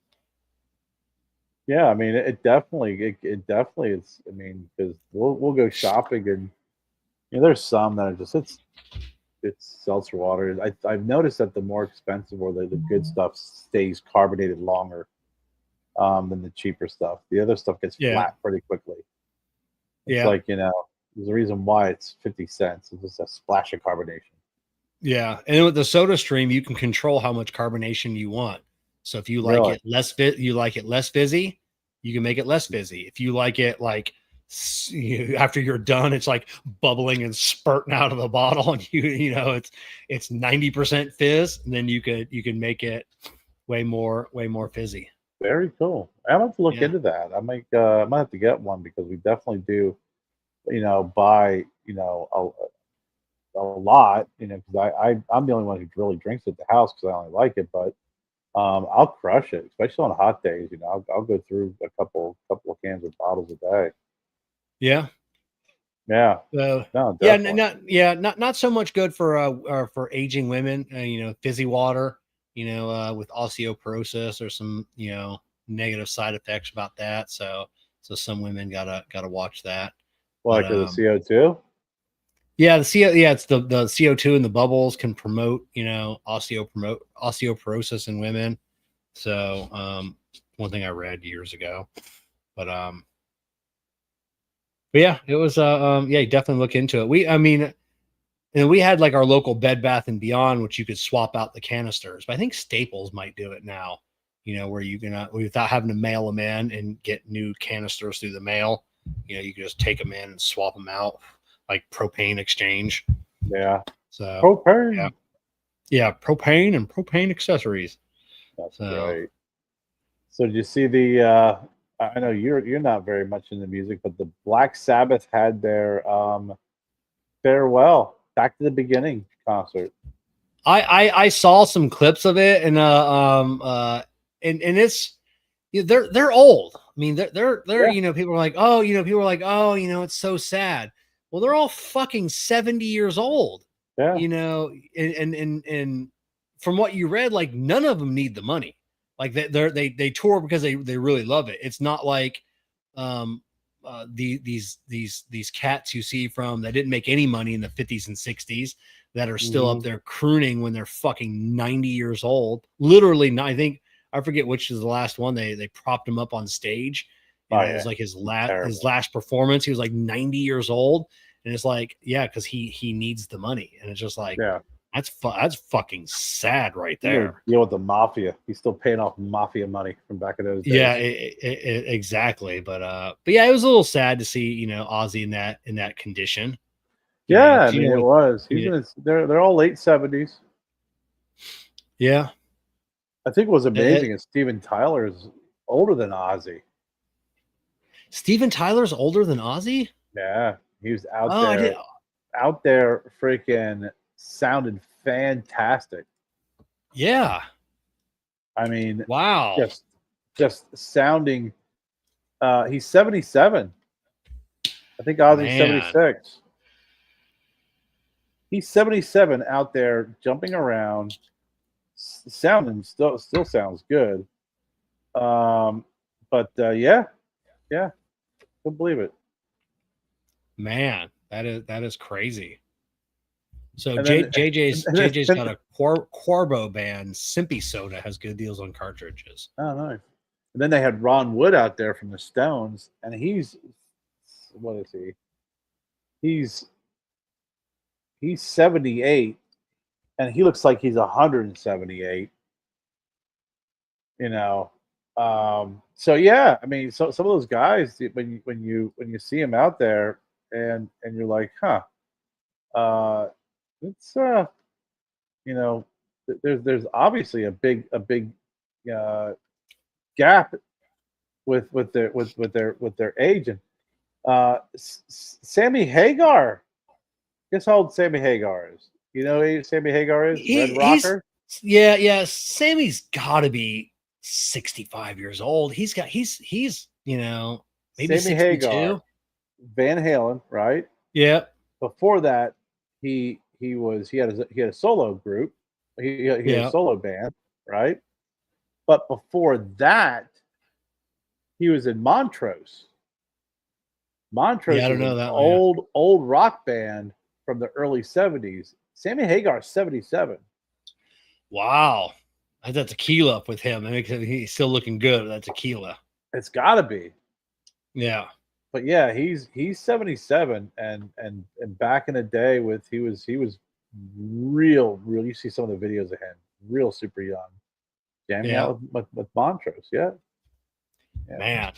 Yeah, I mean, it definitely is. I mean, because we'll go shopping, and there's some that are just it's seltzer water. I've noticed that the more expensive or the good stuff stays carbonated longer than the cheaper stuff. The other stuff gets flat pretty quickly. It's Yeah. like, there's a reason why it's 50 cents. It's just a splash of carbonation. Yeah. And with the Soda Stream, you can control how much carbonation you want. So if you like it less fizzy, you can make it less fizzy. If you like it like after you're done, it's like bubbling and spurting out of the bottle, and it's 90% fizz, and then you can make it way more fizzy. Very cool. I'm gonna have to look into that. I might have to get one because we definitely do, buy, a lot, because I'm the only one who really drinks at the house because I only like it, but I'll crush it, especially on hot days. I'll go through a couple of cans of bottles a day. Yeah. Yeah. So No, yeah, definitely. not so much good for aging women. Fizzy water, with osteoporosis or some negative side effects about that. So some women gotta watch that. Well, But, because of CO2. yeah, it's the CO2 and the bubbles can promote osteoporosis in women. So one thing I read years ago, but yeah, it was yeah, you definitely look into it. And we had like our local Bed Bath and Beyond, which you could swap out the canisters. But I think Staples might do it now, where you can, without having to mail them in and get new canisters through the mail, you can just take them in and swap them out, like propane exchange. Yeah. So Propane. Yeah, propane and propane accessories. That's great. So did you see the? I know you're not very much into music, but the Black Sabbath had their farewell, Back to the Beginning concert. I saw some clips of it, and and it's they're old. I mean, they're people are like, oh, it's so sad. Well, they're all fucking 70 years old. Yeah. And from what you read, like none of them need the money. Like they tour because they really love it. It's not like these cats you see from that didn't make any money in the 50s and 60s that are still up there crooning when they're fucking 90 years old. Literally, I forget which is the last one. They propped him up on stage. And it was like his last performance. He was like 90 years old. And it's like, yeah, because he needs the money. And it's just like, that's fucking sad right there. Deal with the mafia. He's still paying off mafia money from back in those days. Yeah, exactly. But yeah, it was a little sad to see Ozzy in that condition. Yeah, it was. They're all late 70s. Yeah, I think what was amazing is Steven Tyler is older than Ozzy. Steven Tyler's older than Ozzy? Yeah, he was out there freaking sounded fantastic. Yeah. I mean, wow. Just sounding he's 77. I think Ozzy's 76. He's 77 out there jumping around, sounding still sounds good. But yeah, couldn't believe it. Man, that is crazy. So JJ's got a Corbo band. Simpy Soda has good deals on cartridges. Oh, nice. And then they had Ron Wood out there from the Stones, and he's what is he? He's 78, and he looks like he's 178. So yeah, I mean, so some of those guys when you see them out there, and you're like, it's there's obviously a big gap with their age. And Sammy Hagar, guess how old Sammy Hagar is? You know who Sammy Hagar is? Red Rocker. Yeah. Sammy's got to be 65 years old. He's maybe Sammy 62. Hagar, Van Halen, right? Yeah. Before that, he had a solo group. He had a solo band, right? But before that, he was in Montrose. Montrose is an old rock band from the early 70s. Sammy Hagar is 77. Wow. That's tequila up with him. That makes he's still looking good. That's tequila. It's got to be. Yeah. but yeah, he's 77, and back in the day with he was real. You see some of the videos of him, real super young, jamming Yeah. out with Montrose. Yeah, Man.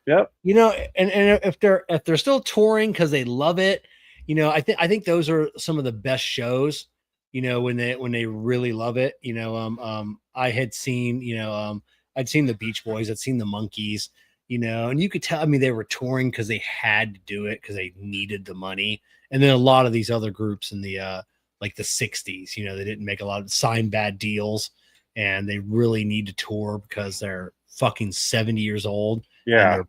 yep. You know, and if they're still touring because they love it, you know, I think those are some of the best shows. You know, when they really love it. You know, I had seen, I'd seen the Beach Boys, I'd seen the Monkees, you know, and you could tell. I mean, they were touring because they had to do it because they needed the money. And then a lot of these other groups in the like the '60s, you know, they didn't make a lot of sign bad deals, and they really need to tour because they're fucking 70 years old and Yeah.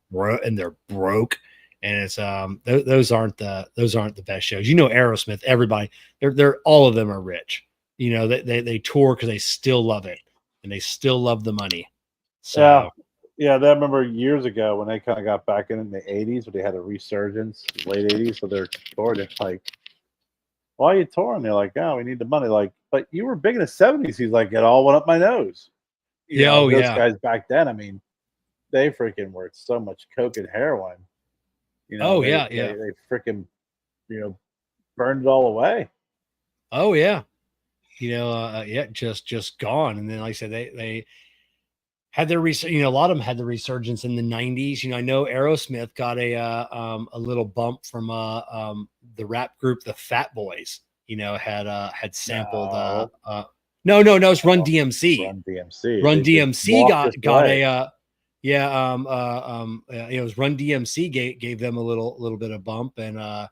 they're broke, and it's those aren't the best shows. You know, Aerosmith, everybody, they're all of them are rich. You know, they tour because they still love it and they still love the money. So Yeah, I remember years ago when they kind of got back in the '80s, when they had a resurgence, late '80s. So they're touring. It's like, why are you touring? They're like, oh, we need the money. Like, but you were big in the '70s. He's like, it all went up my nose. You yeah, know, oh those yeah, guys back then. I mean, they freaking were so much coke and heroin. You know, oh yeah, yeah, they freaking, burned it all away. oh yeah. You know, yeah, just gone. And then, like I said, they had their a lot of them had the resurgence in the '90s. You know, I know Aerosmith got a little bump from the rap group the Fat Boys. You know, had sampled no, it's Run DMC. Run DMC. Run They did DMC Walk This got Way. it was Run DMC gave them a little bit of bump, and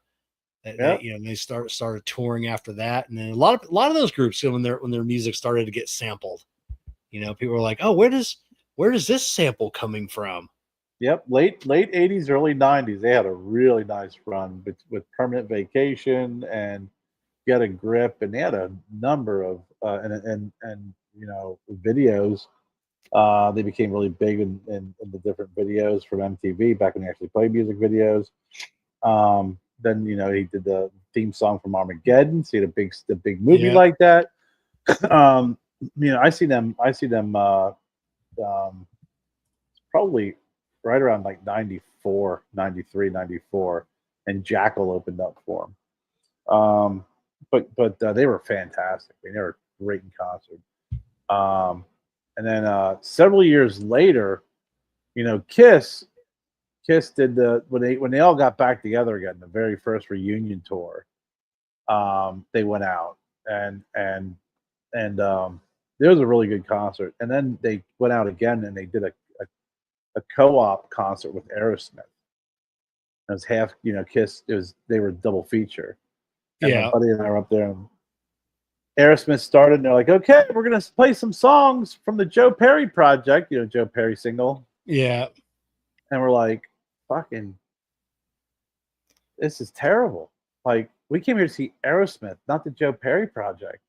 Yep. they started touring after that. And then a lot of those groups, when their music started to get sampled, you know, people were like, oh, where does this sample coming from? Yep, late '80s, early '90s, they had a really nice run with Permanent Vacation and Get a Grip, and they had a number of videos. They became really big in the different videos from MTV back when they actually played music videos. Then he did the theme song from Armageddon. So he had the big movie like that. I see them. Probably right around like 94, 93, 94, and Jackal opened up for them. But they were fantastic. I mean, they were great in concert. And then several years later, Kiss did when they all got back together again, the very first reunion tour. They went out and there was a really good concert. And then they went out again and they did a co-op concert with Aerosmith. It was half, Kiss. They were double feature. And my buddy and I were up there, and Aerosmith started, and they're like, "Okay, we're gonna play some songs from the Joe Perry project, Joe Perry single." Yeah, and we're like, "Fucking, this is terrible. Like, we came here to see Aerosmith, not the Joe Perry project."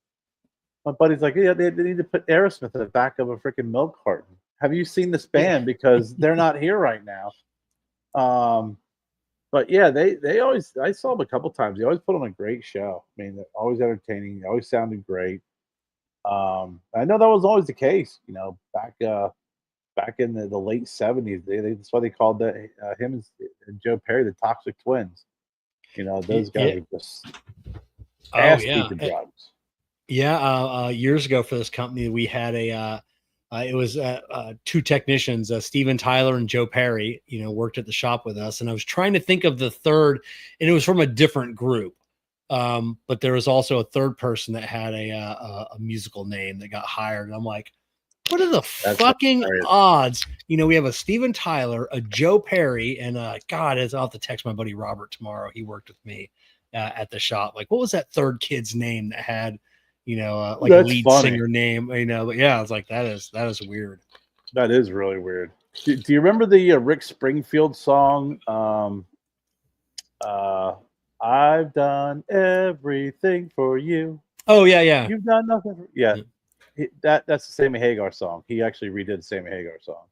My buddy's like, "Yeah, they need to put Aerosmith in the back of a freaking milk carton. Have you seen this band? Because they're not here right now." But yeah, they always, I saw them a couple times. They always put on a great show. I mean, they're always entertaining. They always sounded great. I know that was always the case. Back in the late '70s, that's why they called him and Joe Perry the Toxic Twins. Those guys are just ass deep in drugs. Yeah, years ago for this company, we had it was two technicians, Steven Tyler and Joe Perry, worked at the shop with us. And I was trying to think of the third, and it was from a different group. But there was also a third person that had a musical name that got hired. And I'm like, what are the fucking odds? We have a Steven Tyler, a Joe Perry, and God, I'll have to text my buddy Robert tomorrow. He worked with me at the shop. Like, what was that third kid's name that had like a lead singer name, but yeah, I was like, that is weird. That is really weird. Do you remember the Rick Springfield song? I've done everything for you. Oh yeah. You've done nothing for that's the Sammy Hagar song. He actually redid the Sammy Hagar song.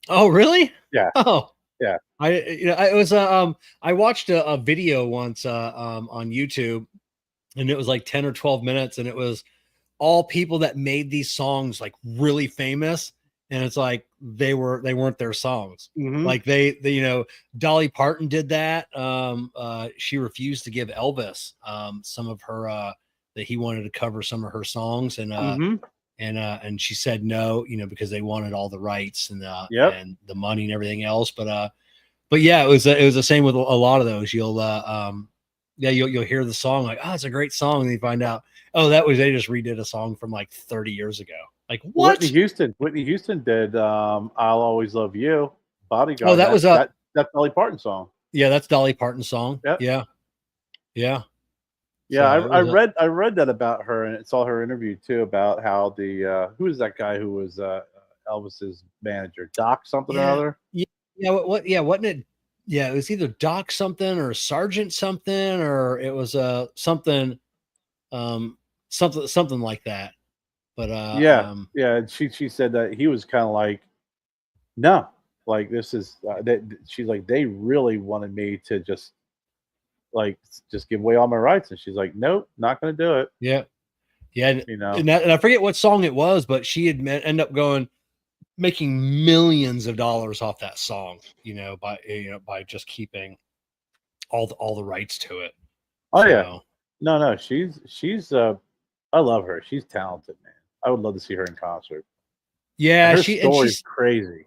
Oh really? Yeah. Oh yeah. I watched a video once on YouTube. And it was like 10 or 12 minutes, and it was all people that made these songs like really famous. And it's like they weren't their songs. Mhm. Like they Dolly Parton did that. She refused to give Elvis some of her that he wanted to cover some of her songs, Mhm. and she said no, because they wanted all the rights and Yep. and the money and everything else. But yeah, it was the same with a lot of those. You'll hear the song like, oh, it's a great song, and you find out, oh, they just redid a song from like 30 years ago. Like, what? Whitney Houston did "I'll Always Love You," Oh, "Bodyguard." that was That's Dolly Parton song. yeah, that's Dolly Parton's song. Yep. Yeah, yeah. Yeah, So it was I read that about her, and saw her interview too about how the who is that guy who was Elvis's manager, Doc something or yeah, other. yeah. Yeah, wasn't it? Yeah, it was either Doc something or Sergeant something, or it was something something like that. But Yeah, yeah. And she said that he was kind of like, no, like this is that. She's like, they really wanted me to just give away all my rights, and she's like, nope, not going to do it. yeah, yeah, You know. and I forget what song it was, but she had end up making millions of dollars off that song, by just keeping all the rights to it. Oh yeah, So no, she's I love her. She's talented, man. I would love to see her in concert. And yeah, her story is crazy.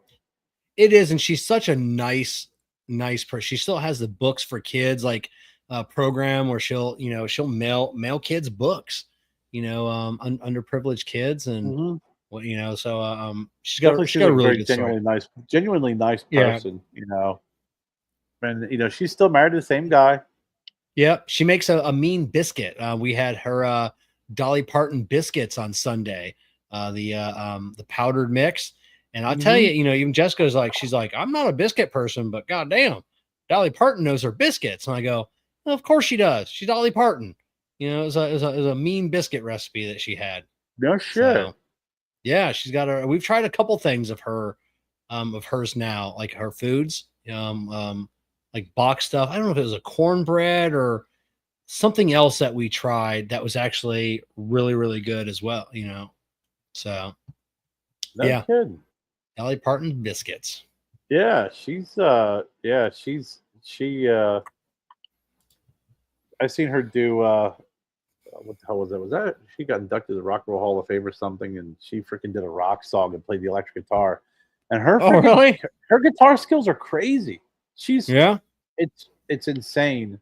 it is, and she's such a nice person. She still has the books for kids, like program where she'll mail kids books, underprivileged kids, and Mhm. so Definitely she's seems got like a a really very good story. genuinely nice Yeah, person, And she's still married to the same guy. yeah, she makes a mean biscuit. We had her Dolly Parton biscuits on Sunday, the powdered mix. And I'll tell Mhm. you, even Jessica's like, she's like, I'm not a biscuit person, but goddamn, Dolly Parton knows her biscuits. And I go, well, of course she does. She's Dolly Parton. It was a mean biscuit recipe that she had. No shit. So yeah, we've tried a couple things of hers now, like her foods, like box stuff. I don't know if it was a cornbread or something else that we tried that was actually really, really good as well. So No yeah, kidding. Dolly Parton biscuits. Yeah, she I seen her do what the hell was that? Was that she got inducted to the Rock and Roll Hall of Fame or something, and she freaking did a rock song and played the electric guitar. And Oh, really? her guitar skills are crazy. She's Yeah. it's insane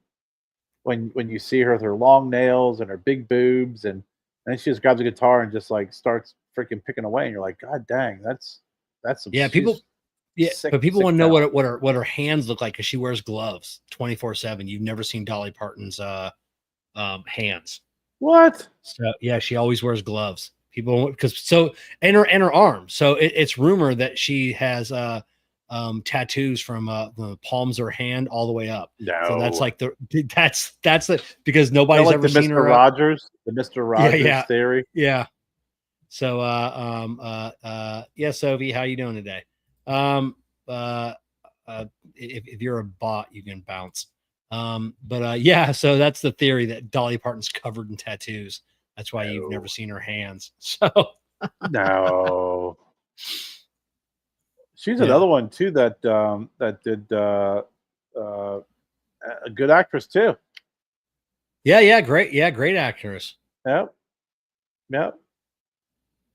when you see her with her long nails and her big boobs, and then she just grabs a guitar and just like starts freaking picking away, and you're like, God dang, that's some Yeah. she's Yeah. sick But people sick want to know talent. what her hands look like because she wears gloves 24/7. You've never seen Dolly Parton's hands. What? So yeah, she always wears gloves. People because so and her arm. So it's rumored that she has tattoos from the palms of her hand all the way up. So that's No. like that's the because Kind of nobody's like ever seen her. The Mr. Rogers Yeah, theory. yeah. So yeah, Sophie, how you doing today? Um uh if you're a bot, you can bounce. But yeah, so that's the theory that Dolly Parton's covered in tattoos. That's why you've never No. seen her hands. So No. She's yeah. another one too that did uh, a good actress too. Yeah, great. Yeah, great actress. Yep. Yep.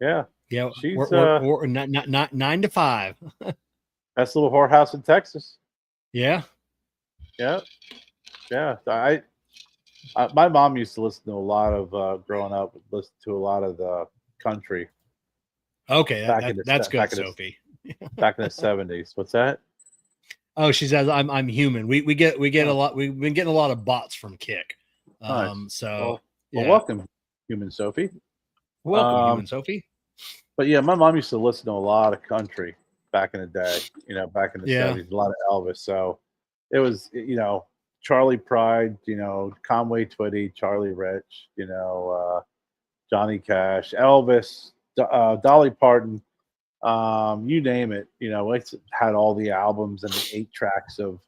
Yeah. Yeah, She's we're not 9 to 5. best little whorehouse in Texas. Yeah. Yeah. Yeah. My mom used to listen to a lot of growing up. Listen to a lot of the country Okay, back in the that's good, back in the Sophie. back in the 70s. What's that? Oh, she says I'm human. We get a Oh, lot. We've been getting a lot of bots from Kick. nice. So Well, yeah. welcome, human Sophie. Welcome, human Sophie. But yeah, my mom used to listen to a lot of country back in the day. Back in the Yeah. 70s, a lot of Elvis. So it was, Charlie Pride, Conway Twitty, Charlie Rich, Johnny Cash, Elvis, Dolly Parton, you name it. It's had all the albums and the 8 tracks of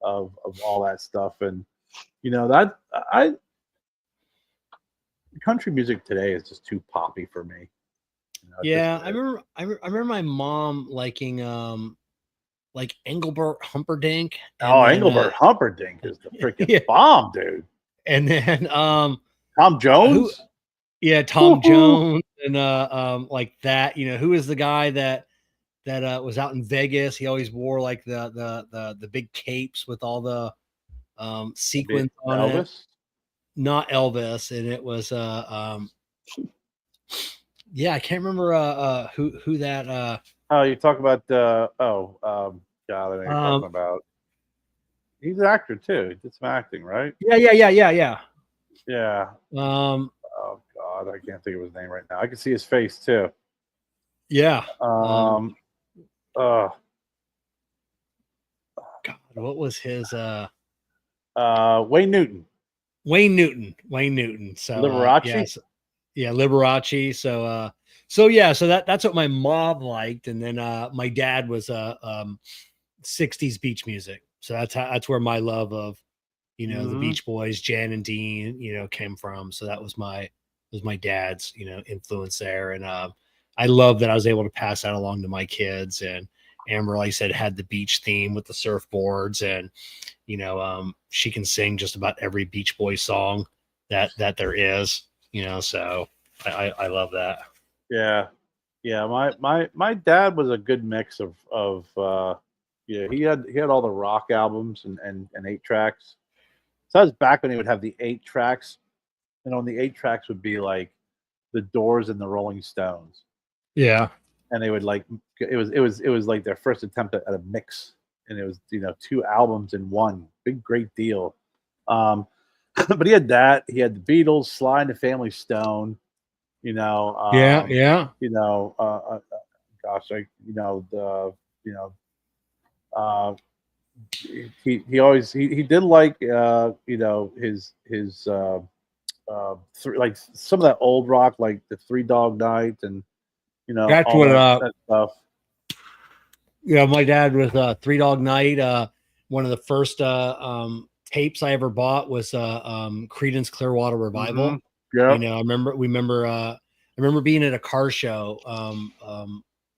all that stuff, and that country music today is just too poppy for me. Yeah, I remember my mom liking like Engelbert Humperdinck, and Oh, then Engelbert Humperdinck is the freaking yeah, bomb, dude. and then Tom who Jones. yeah, Tom Woo-hoo. Jones, and like that, who is the guy that was out in Vegas? He always wore like the big capes with all the sequins on it. Elvis. Not Elvis, and it was yeah, I can't remember who that Oh, you talk about God, I know what you're talking about. He's an actor too. He did some acting, right? yeah. Yeah. Um Oh God, I can't think of his name right now. I can see his face too. yeah. Uh, God, what was his Wayne Newton. Wayne Newton. So Liberace. yeah, Liberace. So yeah, so that's what my mom liked, and then my dad was 60s beach music. So that's where my love of the Beach Boys, Jan and Dean, came from. So that was my dad's influence there, and I love that I was able to pass that along to my kids. And Amber, like I said, had the beach theme with the surfboards, and she can sing just about every Beach Boys song that there is. So I love that. Yeah. My dad was a good mix of he had all the rock albums and 8 tracks. So that was back when he would have the 8 tracks, and on the 8 tracks would be like the Doors and the Rolling Stones, Yeah. and they would like it was like their first attempt at a mix, and it was 2 albums in one, great deal. But he had that. He had the Beatles, Sly and the Family Stone. Yeah. Gosh, the uh, he always he did like his like some of that old rock, like the Three Dog Night, and That's all what that stuff. my dad was Three Dog Night. One of the first tapes I ever bought was Creedence Clearwater Revival. Yeah. I remember being at a car show.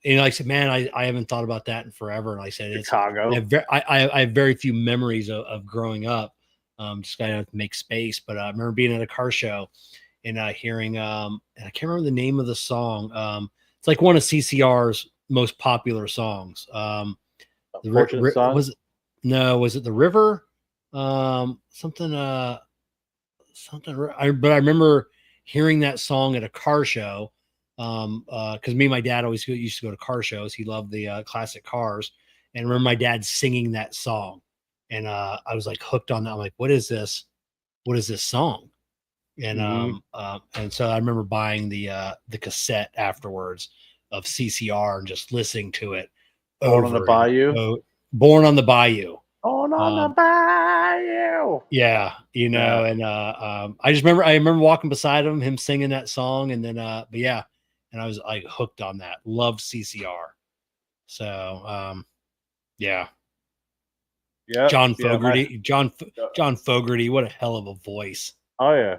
I said, man, I haven't thought about that in forever. And I said, Chicago. I have very few memories of growing up. Just kind of make space. But I remember being at a car show and hearing, and I can't remember the name of the song. It's like one of CCR's most popular songs. Was it The River? Something. But I remember hearing that song at a car show. Because me and my dad always used to go to car shows. He loved the classic cars, and I remember my dad singing that song, and I was like hooked on that. I'm like, what is this? What is this song? And and so I remember buying the cassette afterwards of CCR and just listening to it. Born on the Bayou. Born on the Bayou. On the Bayou. Yeah, and I remember walking beside him singing that song, and then but yeah, and I was like hooked on that. Loved CCR. So yeah. Yeah. John Fogerty. John Fogerty, what a hell of a voice. Oh yeah.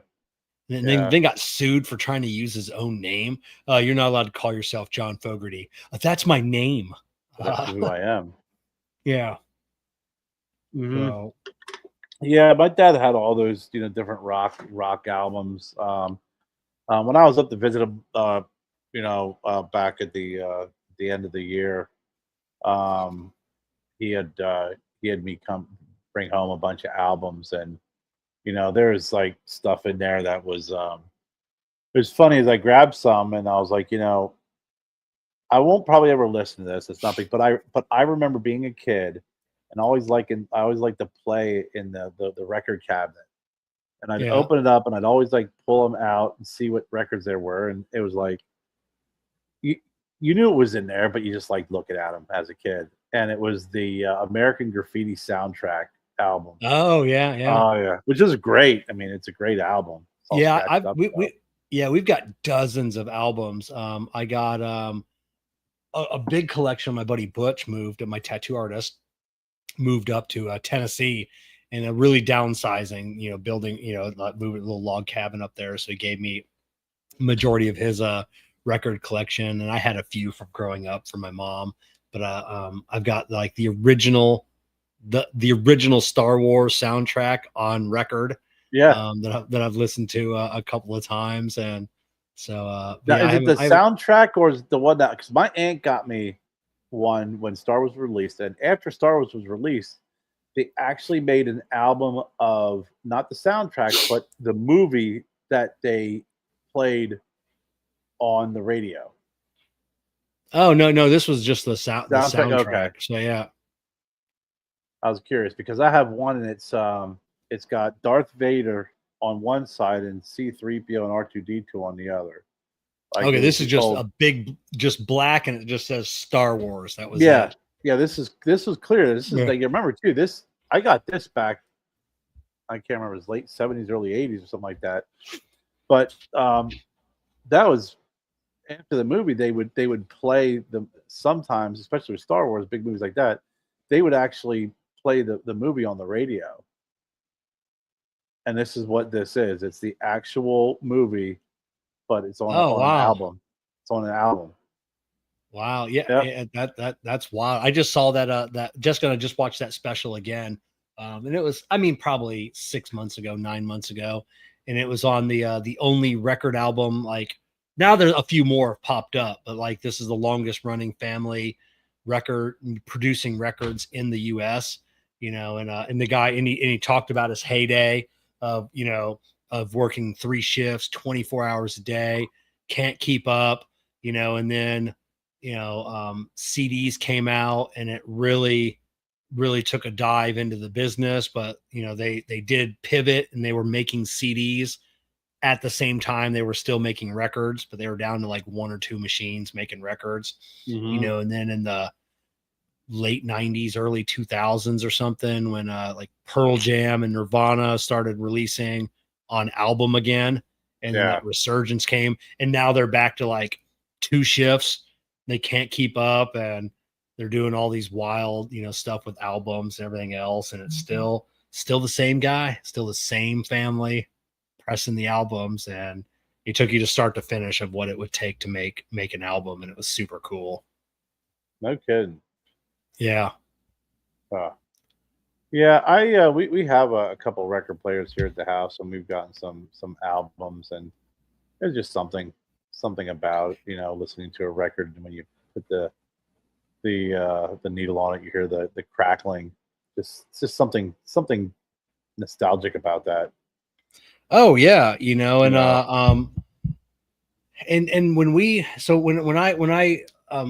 And then got sued for trying to use his own name. You're not allowed to call yourself John Fogerty. That's my name. That's who I am. Yeah. Mm-hmm. So, yeah, my dad had all those different rock albums. When I was up to visit him, back at the end of the year, he had me come bring home a bunch of albums, and there's like stuff in there that was it was funny. As I grabbed some, and I was like, I won't probably ever listen to this. It's not big, but I remember being a kid and I always liked to play in the record cabinet, and I'd open it up and I'd always like pull them out and see what records there were, and it was like you knew it was in there, but you just like looking at them as a kid, and it was the American Graffiti soundtrack album. Oh yeah, which is great. I mean, it's a great album. Yeah, we've got dozens of albums. I got a big collection. My buddy Butch my tattoo artist moved up to Tennessee, and a really downsizing, building, moving a little log cabin up there. So he gave me majority of his record collection, and I had a few from growing up from my mom, but I've got like the original Star Wars soundtrack on record. Yeah. That I've listened to a couple of times, and so now, is it the soundtrack or is it the one that? Because my aunt got me one when Star Wars was released, and after Star Wars was released, they actually made an album of not the soundtrack, but the movie that they played on the radio. Oh no, this was just the soundtrack. Okay. So yeah, I was curious because I have one, and it's got Darth Vader on one side and C-3PO and R2-D2 on the other. Like, okay, this is just a big, just black, and it just says Star Wars. That was yeah, it. yeah. This was clear. This is like, you remember too. This I got this back. I can't remember. It was late 70s, early 80s, or something like that. But that was after the movie. They would play them sometimes, especially with Star Wars, big movies like that. They would actually play the movie on the radio. And this is what this is. It's the actual movie, but it's on, an album. It's on an album. Wow. Yeah. That's wild. I just saw that just watch that special again. And it was, I mean, probably 6 months ago, 9 months ago. And it was on the only record album. Like, now there's a few more popped up, but like, this is the longest running family record producing records in the US, and the guy, and he talked about his heyday of, of working 3 shifts, 24 hours a day, can't keep up, and then, CDs came out, and it really took a dive into the business, but they did pivot, and they were making CDs at the same time they were still making records, but they were down to like 1 or 2 machines making records, and then in the late 90s, early 2000s or something, when like Pearl Jam and Nirvana started releasing on album again, and then that resurgence came, and now they're back to like 2 shifts. They can't keep up, and they're doing all these wild, stuff with albums and everything else, and it's still the same guy, still the same family pressing the albums, and it took you to start to finish of what it would take to make an album, and it was super cool. No kidding. Yeah. Yeah, we have a couple record players here at the house, and we've gotten some albums, and there's just something about, listening to a record, and when you put the needle on it, you hear the crackling. It's just something nostalgic about that. Oh yeah, and when I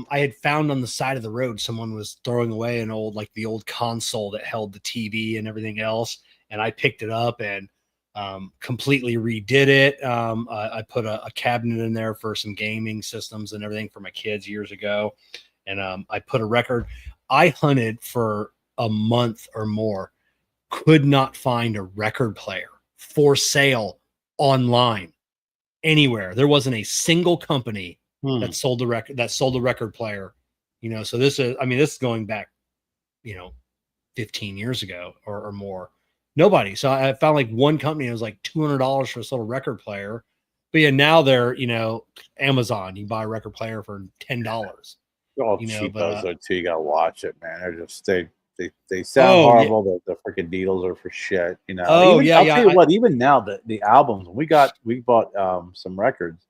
had found on the side of the road, someone was throwing away the old console that held the TV and everything else, and I picked it up and completely redid it. I put a cabinet in there for some gaming systems and everything for my kids years ago, and I put a record. I hunted for a month or more, could not find a record player for sale online anywhere. There wasn't a single company that sold a record player, so this is going back, 15 years ago or more. Nobody. So I found like one company. It was like $200 for a little record player, but yeah, now they're, Amazon, you can buy a record player for $10. Oh, cheap those are too. You gotta watch it, man. They're just they sound horrible. Yeah. The freaking needles are for shit. I'll tell you what. Even now, the albums, we bought some records.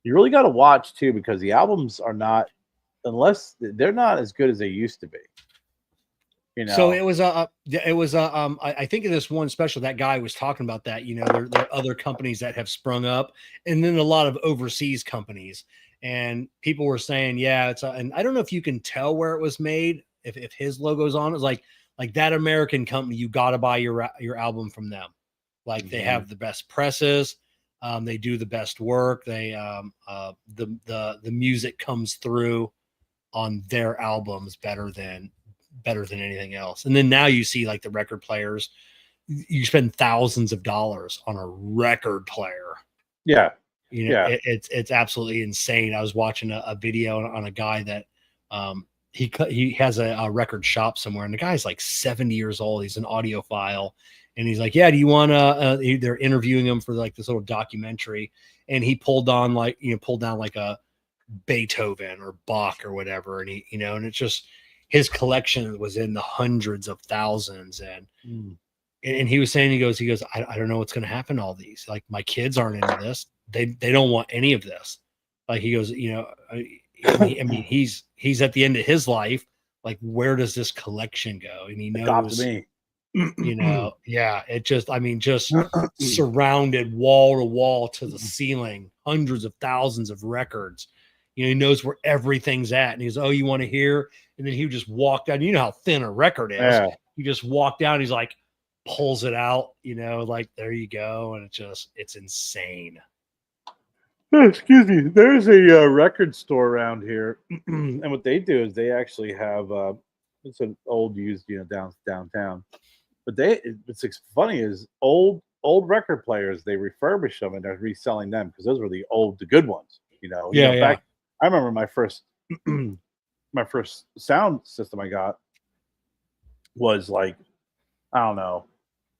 You really got to watch too, because the albums are not, unless they're not as good as they used to be. So it was I think in this one special, that guy was talking about that. There are other companies that have sprung up, and then a lot of overseas companies, and people were saying, yeah, and I don't know if you can tell where it was made, if his logo's on. It's like that American company, you got to buy your album from them. Like, they have the best presses. They do the best work. They the music comes through on their albums better than anything else. And then now you see like the record players, you spend thousands of dollars on a record player. Yeah. It's absolutely insane. I was watching a video on a guy that he has a record shop somewhere, and the guy's like 70 years old. He's an audiophile. And he's like, yeah, do you want to, they're interviewing him for like this little documentary. And he pulled down like a Beethoven or Bach or whatever, and he, and it's just his collection was in the hundreds of thousands, and he was saying, he goes, I don't know what's going to happen to all these. Like, my kids aren't into this. They don't want any of this. Like, he goes, I mean, he's at the end of his life. Like, where does this collection go? And he knows, me. Yeah, it just, I mean, just surrounded wall to wall to the ceiling, hundreds of thousands of records. He knows where everything's at. And he's, oh, you want to hear? And then he would just walk down. You know how thin a record is. Yeah. He just walked down. He's like, pulls it out, like, there you go. And it's insane. Excuse me. There's a record store around here. And what they do is they actually have, it's an old used, downtown. But what's funny is old record players, they refurbish them and they're reselling them because those were the good ones. Yeah. I remember my first sound system I got was like, I don't know,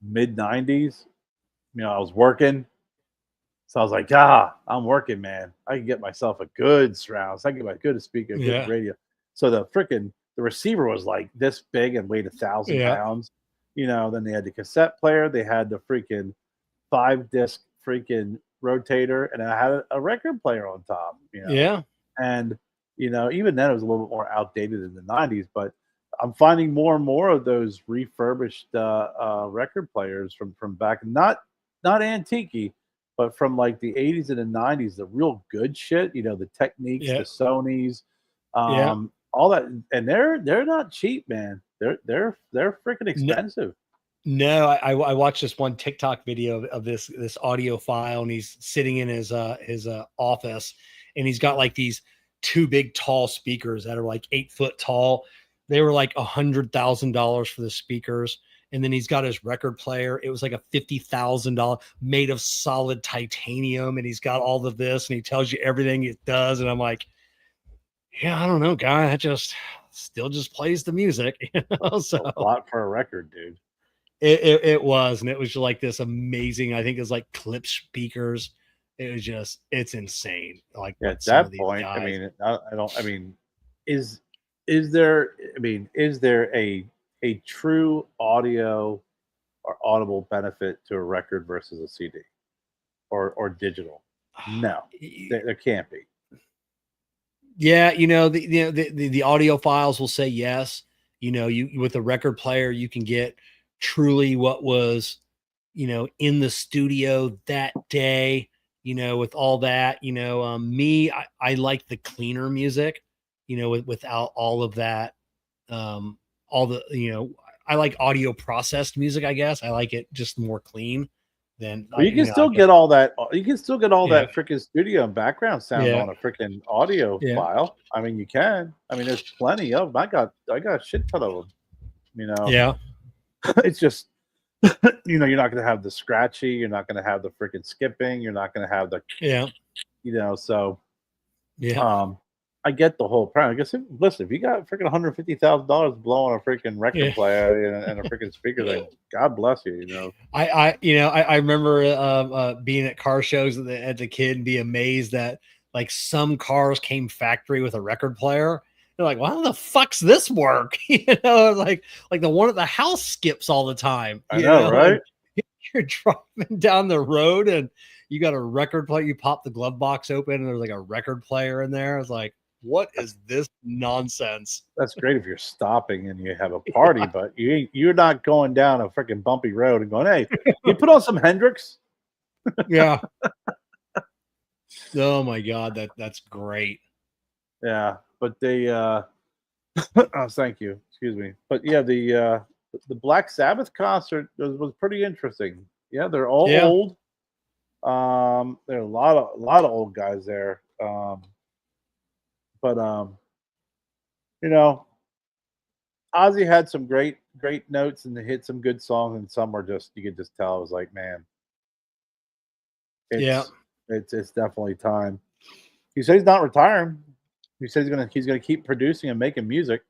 mid 90s. I was working. So I was like, I'm working, man. I can get myself a good surround. So I can get my good speaker, good radio. So the receiver was like this big and weighed 1,000 pounds. Then they had the cassette player. They had the freaking 5-disc freaking rotator, and I had a record player on top. Yeah. And even then it was a little bit more outdated in the 90s. But I'm finding more and more of those refurbished record players from back, not antique, but from like the 80s and the 90s, the real good shit. The Techniques, the Sonys, all that, and they're not cheap, man. They're freaking expensive. No, I watched this one TikTok video of this audio file, and he's sitting in his office, and he's got like these 2 big tall speakers that are like 8 foot tall. They were like $100,000 for the speakers. And then he's got his record player. It was like a $50,000 made of solid titanium. And he's got all of this, and he tells you everything it does. And I'm like, yeah, I don't know, guy. That just still just plays the music. So a lot for a record, dude. It was. And it was like this amazing, I think it's like clip speakers. It was just, it's insane. Like, at that point, guys, is there a true audio or audible benefit to a record versus a CD or digital? No, there can't be. Yeah, the audio files will say yes. You with a record player, you can get truly what was, in the studio that day. With all that. I like the cleaner music. Without all of that. All the, I like audio processed music, I guess. I like it just more clean than. Well, you can still get all that. You can still get all that freaking studio and background sound on a freaking audio file. I mean, you can. I mean, there's plenty of them. I got a shit ton of them. Yeah. It's just, you're not going to have the scratchy. You're not going to have the freaking skipping. You're not going to have the. So. Yeah. I get the whole problem. I guess, listen, if you got freaking $150,000 blowing a freaking record player and a freaking speaker, like, God bless you. I remember being at car shows as a kid and be amazed that like some cars came factory with a record player. They're like, well, how the fuck's this work? Like the one at the house skips all the time. I know, right? You're driving down the road and you got a record player. You pop the glove box open and there's like a record player in there. It's like, what is this nonsense? That's great if you're stopping and you have a party, but you're not going down a freaking bumpy road and going, hey, you put on some Hendrix. Yeah. Oh my God, that's great. Yeah, but they oh, thank you. Excuse me. But yeah, the Black Sabbath concert was pretty interesting. Yeah, they're all old. There are a lot of old guys there. But Ozzy had some great notes and they hit some good songs, and some were just, you could just tell it was like, man, it's definitely time. He said he's not retiring. He said he's gonna keep producing and making music.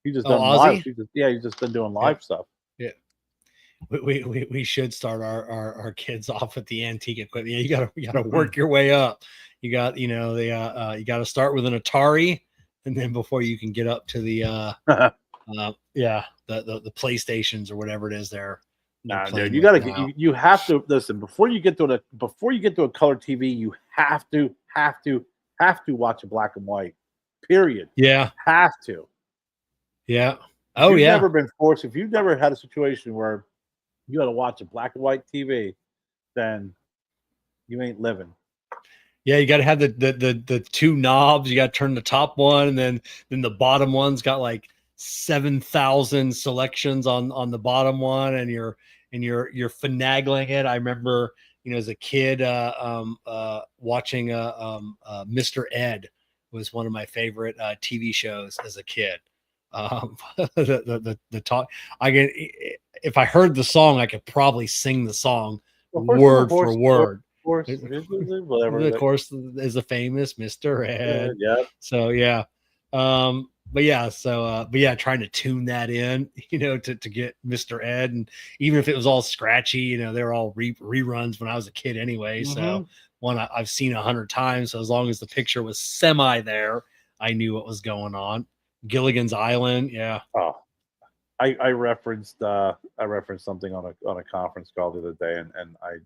He's just done live. He's just been doing live stuff. Yeah. we should start our kids off with the antique equipment. Yeah, you gotta work your way up. You got, you got to start with an Atari, and then before you can get up to the the PlayStations or whatever it is they're Nah, playing dude, you with gotta now. you have to listen before you get to a color TV. You have to watch a black and white. Period. Yeah. Have to. Yeah. Oh, if you've never been forced. If you've never had a situation where you got to watch a black and white TV, then you ain't living. Yeah, you got to have the two knobs. You got to turn the top one, and then the bottom one's got like 7,000 selections on the bottom one, and you're finagling it. I remember, as a kid, watching Mr. Ed was one of my favorite TV shows as a kid. The talk, if I heard the song, I could probably sing the song word for word. Whatever. Of course, is a famous Mr. Ed. Yeah. So yeah. But yeah, trying to tune that in, to get Mr. Ed, and even if it was all scratchy, they're all reruns when I was a kid anyway. Mm-hmm. So one I've seen 100 times. So as long as the picture was semi there, I knew what was going on. Gilligan's Island, yeah. Oh, I referenced something on a conference call the other day, and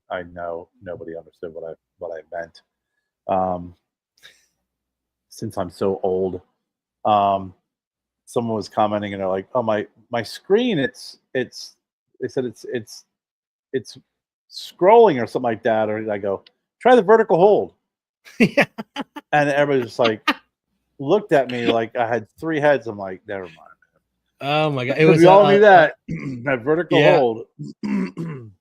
I know nobody understood what I meant. Since I'm so old, someone was commenting and they're like, "Oh, my screen, they said it's scrolling or something like that," or I go, "Try the vertical hold," and everybody just like looked at me like I had three heads. I'm like, never mind. Oh my god! It was we all knew that vertical hold.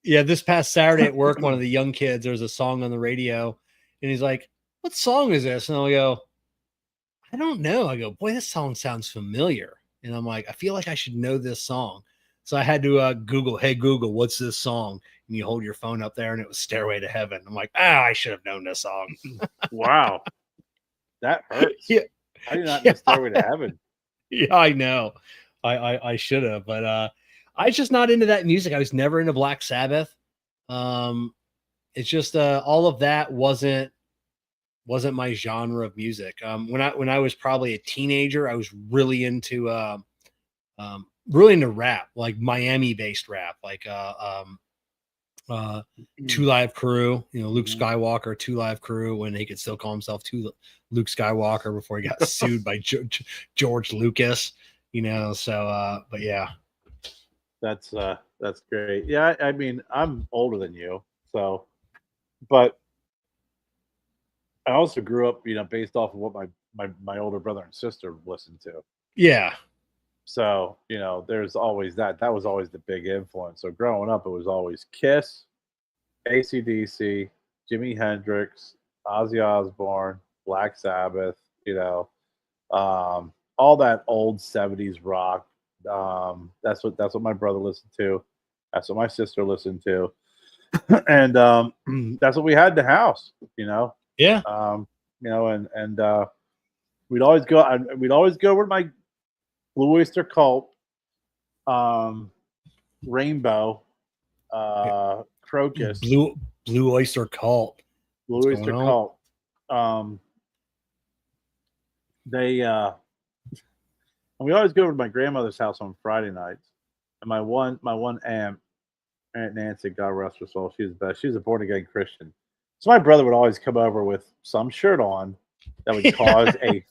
Yeah, this past Saturday at work, one of the young kids, there was a song on the radio, and he's like, "What song is this?" And I go, "I don't know." I go, "Boy, this song sounds familiar," and I'm like, "I feel like I should know this song." So I had to Google, "Hey Google, what's this song?" And you hold your phone up there, and it was "Stairway to Heaven." I'm like, I should have known this song. Wow, that hurts. Yeah. I did not know Stairway to Heaven. Yeah, I know. I should have, but I was just not into that music. I was never into Black Sabbath. It's just all of that wasn't my genre of music. When I was probably a teenager, I was really into rap, like Miami based rap, like Two Live Crew, Luke Skywalker, Two Live Crew, when he could still call himself Luke Skywalker before he got sued by George Lucas, so but yeah. That's great. Yeah, I mean, I'm older than you, so, but I also grew up, based off of what my older brother and sister listened to. Yeah. So, there's always that. That was always the big influence. So growing up, it was always Kiss, AC/DC, Jimi Hendrix, Ozzy Osbourne, Black Sabbath, all that old 70s rock. That's what my brother listened to. That's what my sister listened to. And that's what we had in the house, Yeah. And we'd always go with my Blue Oyster Cult, Rainbow, Crocus, Blue Oyster Cult. Blue Oyster Cult. We always go over to my grandmother's house on Friday nights, and my one Aunt Nancy, God rest her soul, she's the best. She's a born again Christian, so my brother would always come over with some shirt on that would cause a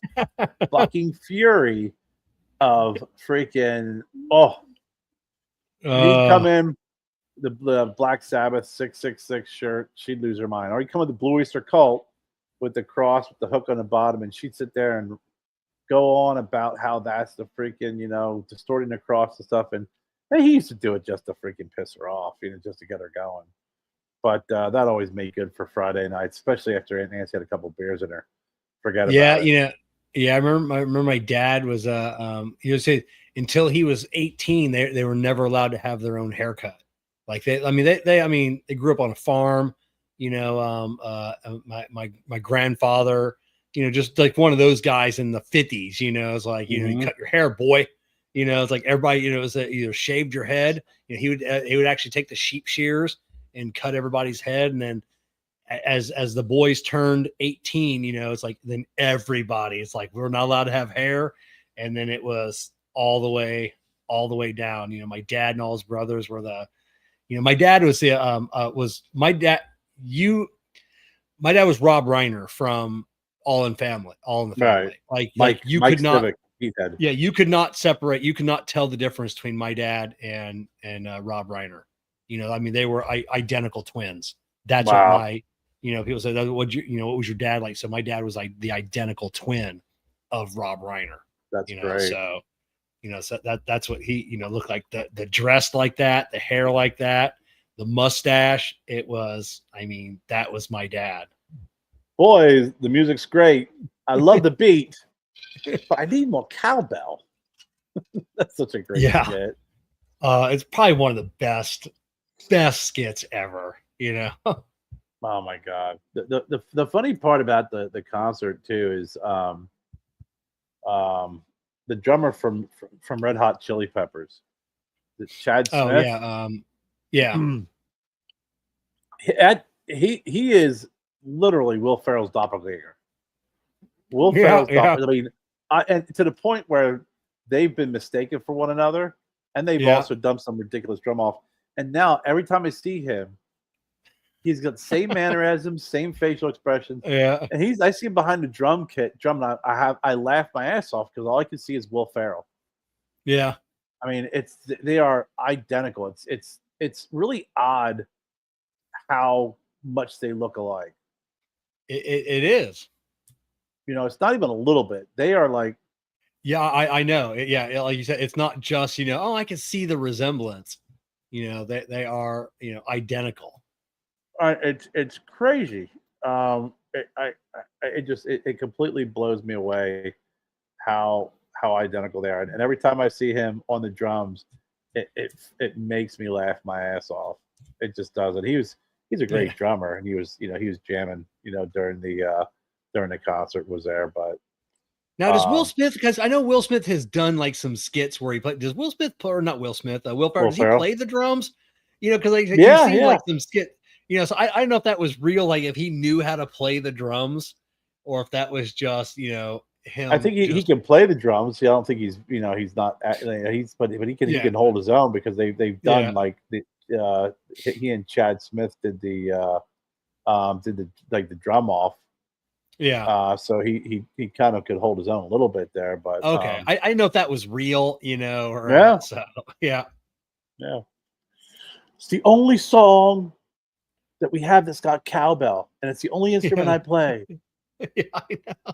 fucking fury of freaking he'd come in the Black Sabbath 666 shirt, she'd lose her mind. Or he'd come with the Blue Oyster Cult with the cross with the hook on the bottom, and she'd sit there and go on about how that's the freaking, distorting the cross and stuff. And he used to do it just to freaking piss her off, just to get her going. But that always made good for Friday nights, especially after Aunt Nancy had a couple beers in her. Forget about it. Yeah, I remember my dad was he would say until he was 18, they were never allowed to have their own haircut. Like they grew up on a farm, my grandfather, just like one of those guys in the 50s, it's like, you cut your hair, boy, You know, it's like everybody, you know, it was either shaved your head. You know, he would actually take the sheep shears and cut everybody's head, and then as the boys turned 18, you know, it's like then everybody, it's like we're not allowed to have hair, and then it was all the way down. You know, my dad and all his brothers were you know, my dad was my dad. My dad was Rob Reiner from All in the Family. Right. Like you Mike could not. Stivic, he had. Yeah, you could not separate. You could not tell the difference between my dad and Rob Reiner. You know, I mean, they were identical twins. That's what Wow. my, you know, people say, what was your dad like? So my dad was like the identical twin of Rob Reiner. That's You know, great. so you know, so that's what he, you know, looked like, the dress like that, the hair like that, the mustache. It was, I mean, that was my dad. Boys, the music's great. I love the beat, but I need more cowbell. That's such a great skit. It's probably one of the best skits ever, you know. Oh my god. The funny part about the concert too is the drummer from Red Hot Chili Peppers, Chad Smith. Oh yeah. He is literally Will Ferrell's doppelganger. Will Ferrell's doppelganger. I mean, and to the point where they've been mistaken for one another, and they've also done some ridiculous drum off. And now every time I see him, he's got the same mannerisms, same facial expressions. Yeah. And I see him behind the drum kit, and I laugh my ass off because all I can see is Will Ferrell. Yeah. I mean, they are identical. It's really odd how much they look alike. It is. You know, it's not even a little bit. They are like. Yeah, I know. Yeah, like you said, it's not just, you know, oh, I can see the resemblance. You know, they are, you know, identical. It's crazy. It completely blows me away how identical they are. And every time I see him on the drums, it makes me laugh my ass off. It just does it. He's a great drummer, and he was jamming, you know, during the concert was there. But now does Will Smith, because I know Will Smith has done like some skits where he played. Does Will Smith play, or not Will Smith? Will Ferrell, does he play the drums? You know, because like you see like some skit. You know, so I don't know if that was real, like if he knew how to play the drums, or if that was just, you know, him. I think he can play the drums. I don't think he's, you know, he's not. But he can hold his own because they've done like he and Chad Smith did the drum off. Yeah. So he kind of could hold his own a little bit there, but okay. I didn't know if that was real, you know, or so yeah. It's the only song that we have that's got cowbell, and it's the only instrument I play. Yeah, I know.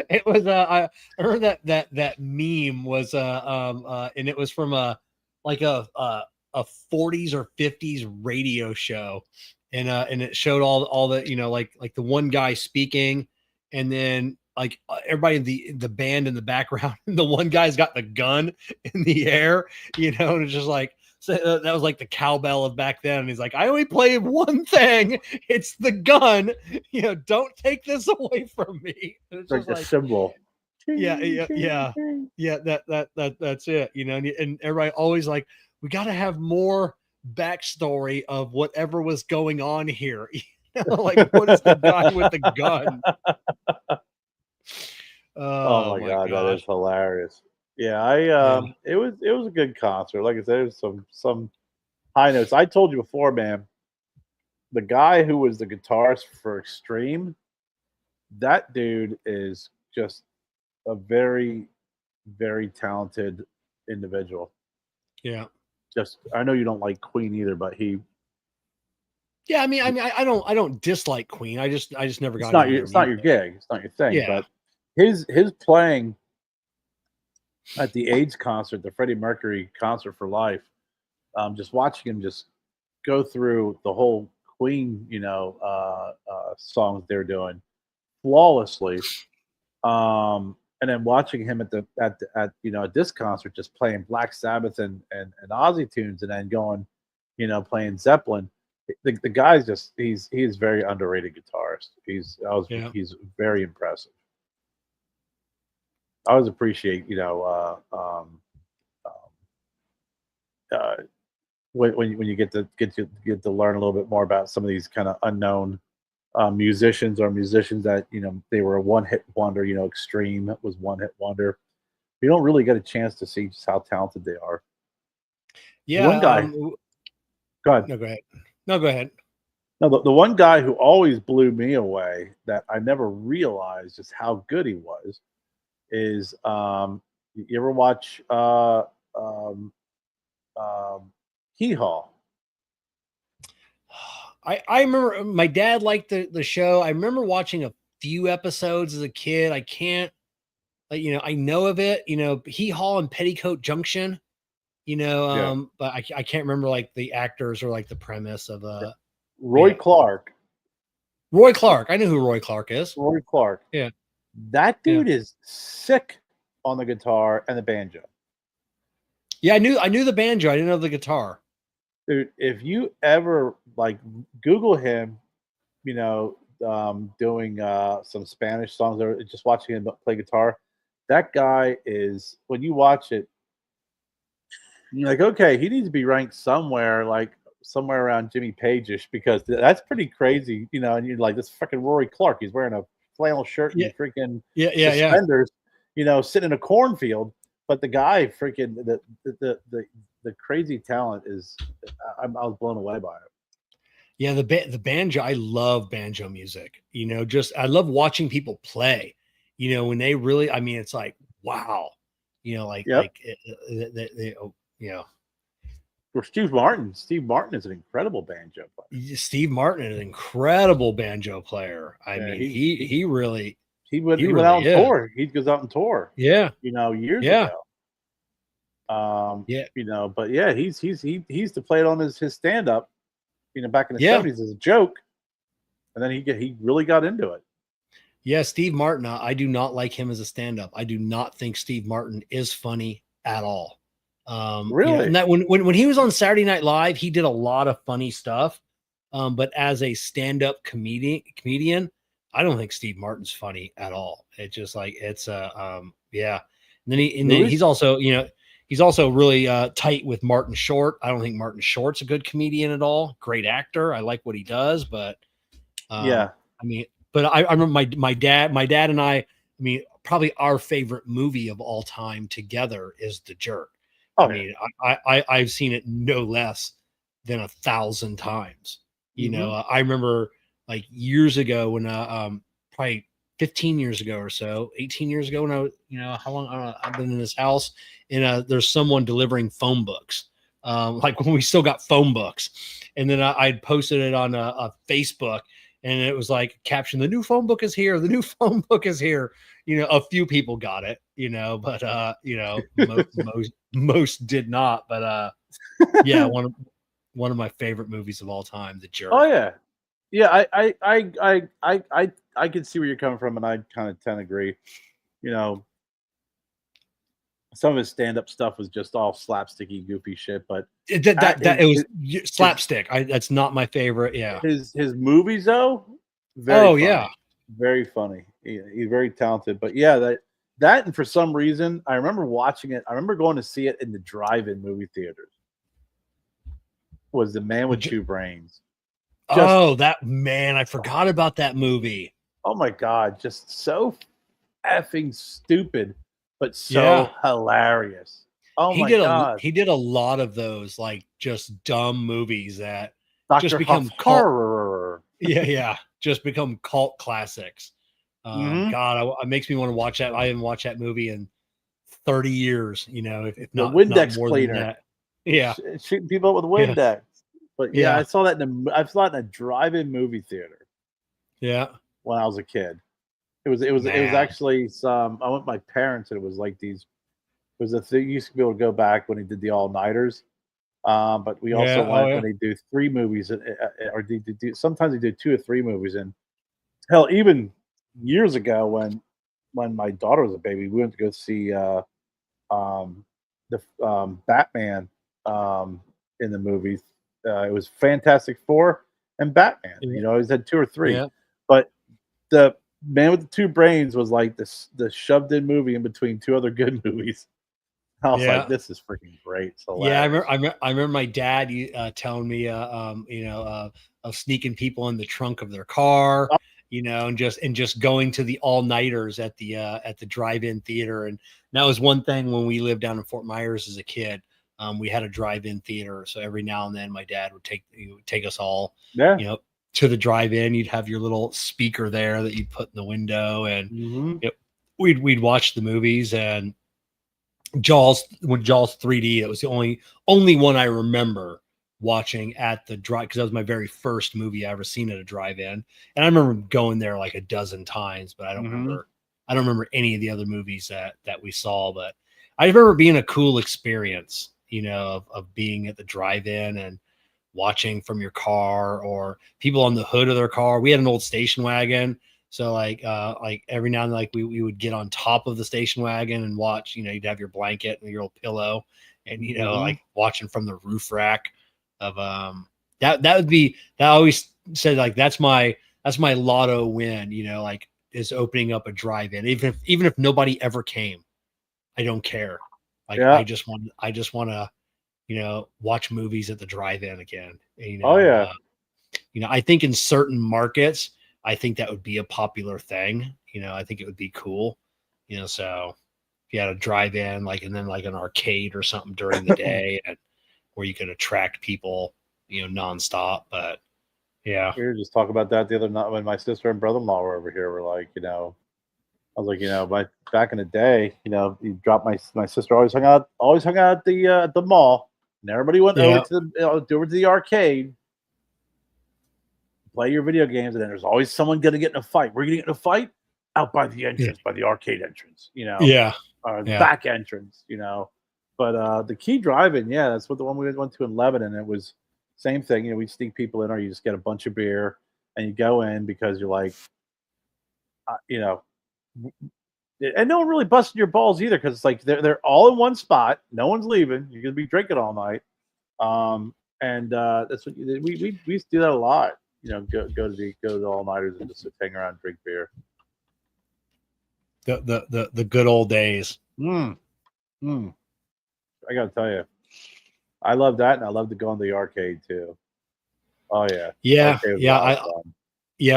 It was I heard that meme was and it was from a 40s or 50s radio show, and it showed all the, you know, like the one guy speaking, and then like everybody in the band in the background, and the one guy's got the gun in the air, you know, and it's just like, so that was like the cowbell of back then. And he's like, I only play one thing. It's the gun. You know, don't take this away from me. And it's like the symbol. Yeah. That's it. You know, and everybody always like, we got to have more backstory of whatever was going on here. You know, like what is the guy with the gun? Oh my god, that is hilarious. Yeah, it was a good concert. Like I said, there's some high notes. I told you before, man, the guy who was the guitarist for Extreme, that dude is just a very, very talented individual. Yeah. Just, I know you don't like Queen either, but he. Yeah, I mean, I don't dislike Queen. I just never got. It's not your gig. It's not your thing. Yeah. But his playing at the AIDS concert, the Freddie Mercury concert for life, just watching him just go through the whole Queen, you know, songs they're doing flawlessly, and then watching him at you know, at this concert just playing Black Sabbath and Ozzy tunes, and then going, you know, playing Zeppelin. The guy's just he's very underrated guitarist. He's very impressive. I always appreciate, you know, when you get to learn a little bit more about some of these kind of unknown musicians or musicians that they were a one-hit wonder. Extreme was one-hit wonder. You don't really get a chance to see just how talented they are. Yeah. One guy. Go ahead. No, go ahead. No, go ahead. No, the one guy who always blew me away that I never realized just how good he was is you ever watch Hee Haw? I remember my dad liked the show. I remember watching a few episodes as a kid. I can't, I know of it, Hee Haw and Petticoat Junction, but I can't remember like the actors or like the premise of Roy Clark. Roy Clark. I know who Roy Clark is. Roy Clark. Yeah. That dude is sick on the guitar and the banjo. Yeah, I knew the banjo. I didn't know the guitar. Dude, if you ever like Google him, doing some Spanish songs or just watching him play guitar, that guy is, when you watch it, you're like, okay, he needs to be ranked somewhere around Jimmy Page-ish, because that's pretty crazy, and you're like, this freaking Rory Clark, he's wearing a flannel shirt and freaking suspenders, sitting in a cornfield, but the guy freaking the crazy talent is, I was blown away by it. Yeah, the banjo, I love banjo music. I love watching people play. When they really, it's like, wow. Or Steve Martin. Steve Martin is an incredible banjo player. Steve Martin is an incredible banjo player. He went out on tour. He goes out on tour. Yeah. Years ago. But yeah, he used to play it on his stand up, back in the 70s as a joke, and then he really got into it. Yeah, Steve Martin. I do not like him as a stand up. I do not think Steve Martin is funny at all. Really? And that when he was on Saturday Night Live, he did a lot of funny stuff. But as a stand up comedian, I don't think Steve Martin's funny at all. It's just like yeah. And then he's also he's also really tight with Martin Short. I don't think Martin Short's a good comedian at all. Great actor. I like what he does, but but I remember my dad and I probably our favorite movie of all time together is The Jerk. I've seen it no less than 1,000 times. I remember like years ago when probably 15 years ago or so, 18 years ago, when how long I've been in this house, and there's someone delivering phone books, like when we still got phone books, and then I'd posted it on a Facebook, and it was like caption, "The new phone book is here. The new phone book is here." A few people got it, but most did not. But yeah, one of my favorite movies of all time, The Jerk. Oh yeah. Yeah, I can see where you're coming from, and I kind of tend to agree. Some of his stand-up stuff was just all slapsticky, goofy shit, but it was slapstick. That's not my favorite. Yeah, his movies though, very funny. He's very talented. But yeah, that and for some reason, I remember watching it. I remember going to see it in the drive-in movie theaters. Was The Man with Two Brains? That man! I forgot about that movie. Oh my god, just so effing stupid, but so hilarious. Oh my god, he did a lot of those like just dumb movies that Dr. just become horror. Just become cult classics. God, it makes me want to watch that. I haven't watched that movie in 30 years. If not, the Windex not more cleaner. than that. Yeah, shooting people up with Windex. But I saw that in a drive-in movie theater. Yeah, when I was a kid, it was actually some. I went with my parents, and it was like these. It was a thing you used to be able to go back when he did the all-nighters. But we also went when they do 3 movies, or sometimes they do 2 or 3 movies. And hell, even years ago when my daughter was a baby, we went to go see the Batman in the movies. It was Fantastic Four and Batman. He's had 2 or 3. Yeah. But the Man with the Two Brains was like the shoved in movie in between 2 other good movies. I was like, this is freaking great. So yeah, I remember my dad telling me, of sneaking people in the trunk of their car, Oh. and just going to the all-nighters at the drive-in theater. And that was one thing when we lived down in Fort Myers as a kid. We had a drive-in theater, so every now and then my dad would take us all, to the drive-in. You'd have your little speaker there that you'd put in the window, and we'd watch the movies. And Jaws 3D, that was the only one I remember watching at the drive, because that was my very first movie I ever seen at a drive-in. And I remember going there like a dozen times, but I don't remember any of the other movies that we saw. But I remember being a cool experience, of being at the drive-in and watching from your car, or people on the hood of their car. We had an old station wagon. So like every now and then, like we would get on top of the station wagon and watch, you'd have your blanket and your old pillow, and, like watching from the roof rack of, that I always said, like, that's my lotto win, like, is opening up a drive-in. Even if nobody ever came, I don't care. Like, I just want to, watch movies at the drive-in again. I think in certain markets, I think that would be a popular thing. I think it would be cool. So if you had a drive-in, like, and then like an arcade or something during the day, and where you could attract people, nonstop. But yeah, we were just talking about that the other night when my sister and brother-in-law were over here. We're like, I was like, back in the day, you dropped my sister always hung out at the mall, and everybody went over to the arcade, play your video games, and then there's always someone gonna get in a fight. We're gonna get in a fight out by the entrance, by the arcade entrance, back entrance, But the Key Drive-In, that's what the one we went to in Lebanon. It was same thing. We'd sneak people in, or you just get a bunch of beer and you go in because you're like, and no one really busted your balls either, because it's like they're all in one spot. No one's leaving. You're gonna be drinking all night. And that's what we used to do that a lot. Go to the all-nighters and just hang around and drink beer. The good old days. I gotta tell you, I love that, and I love to go in the arcade too. Oh yeah,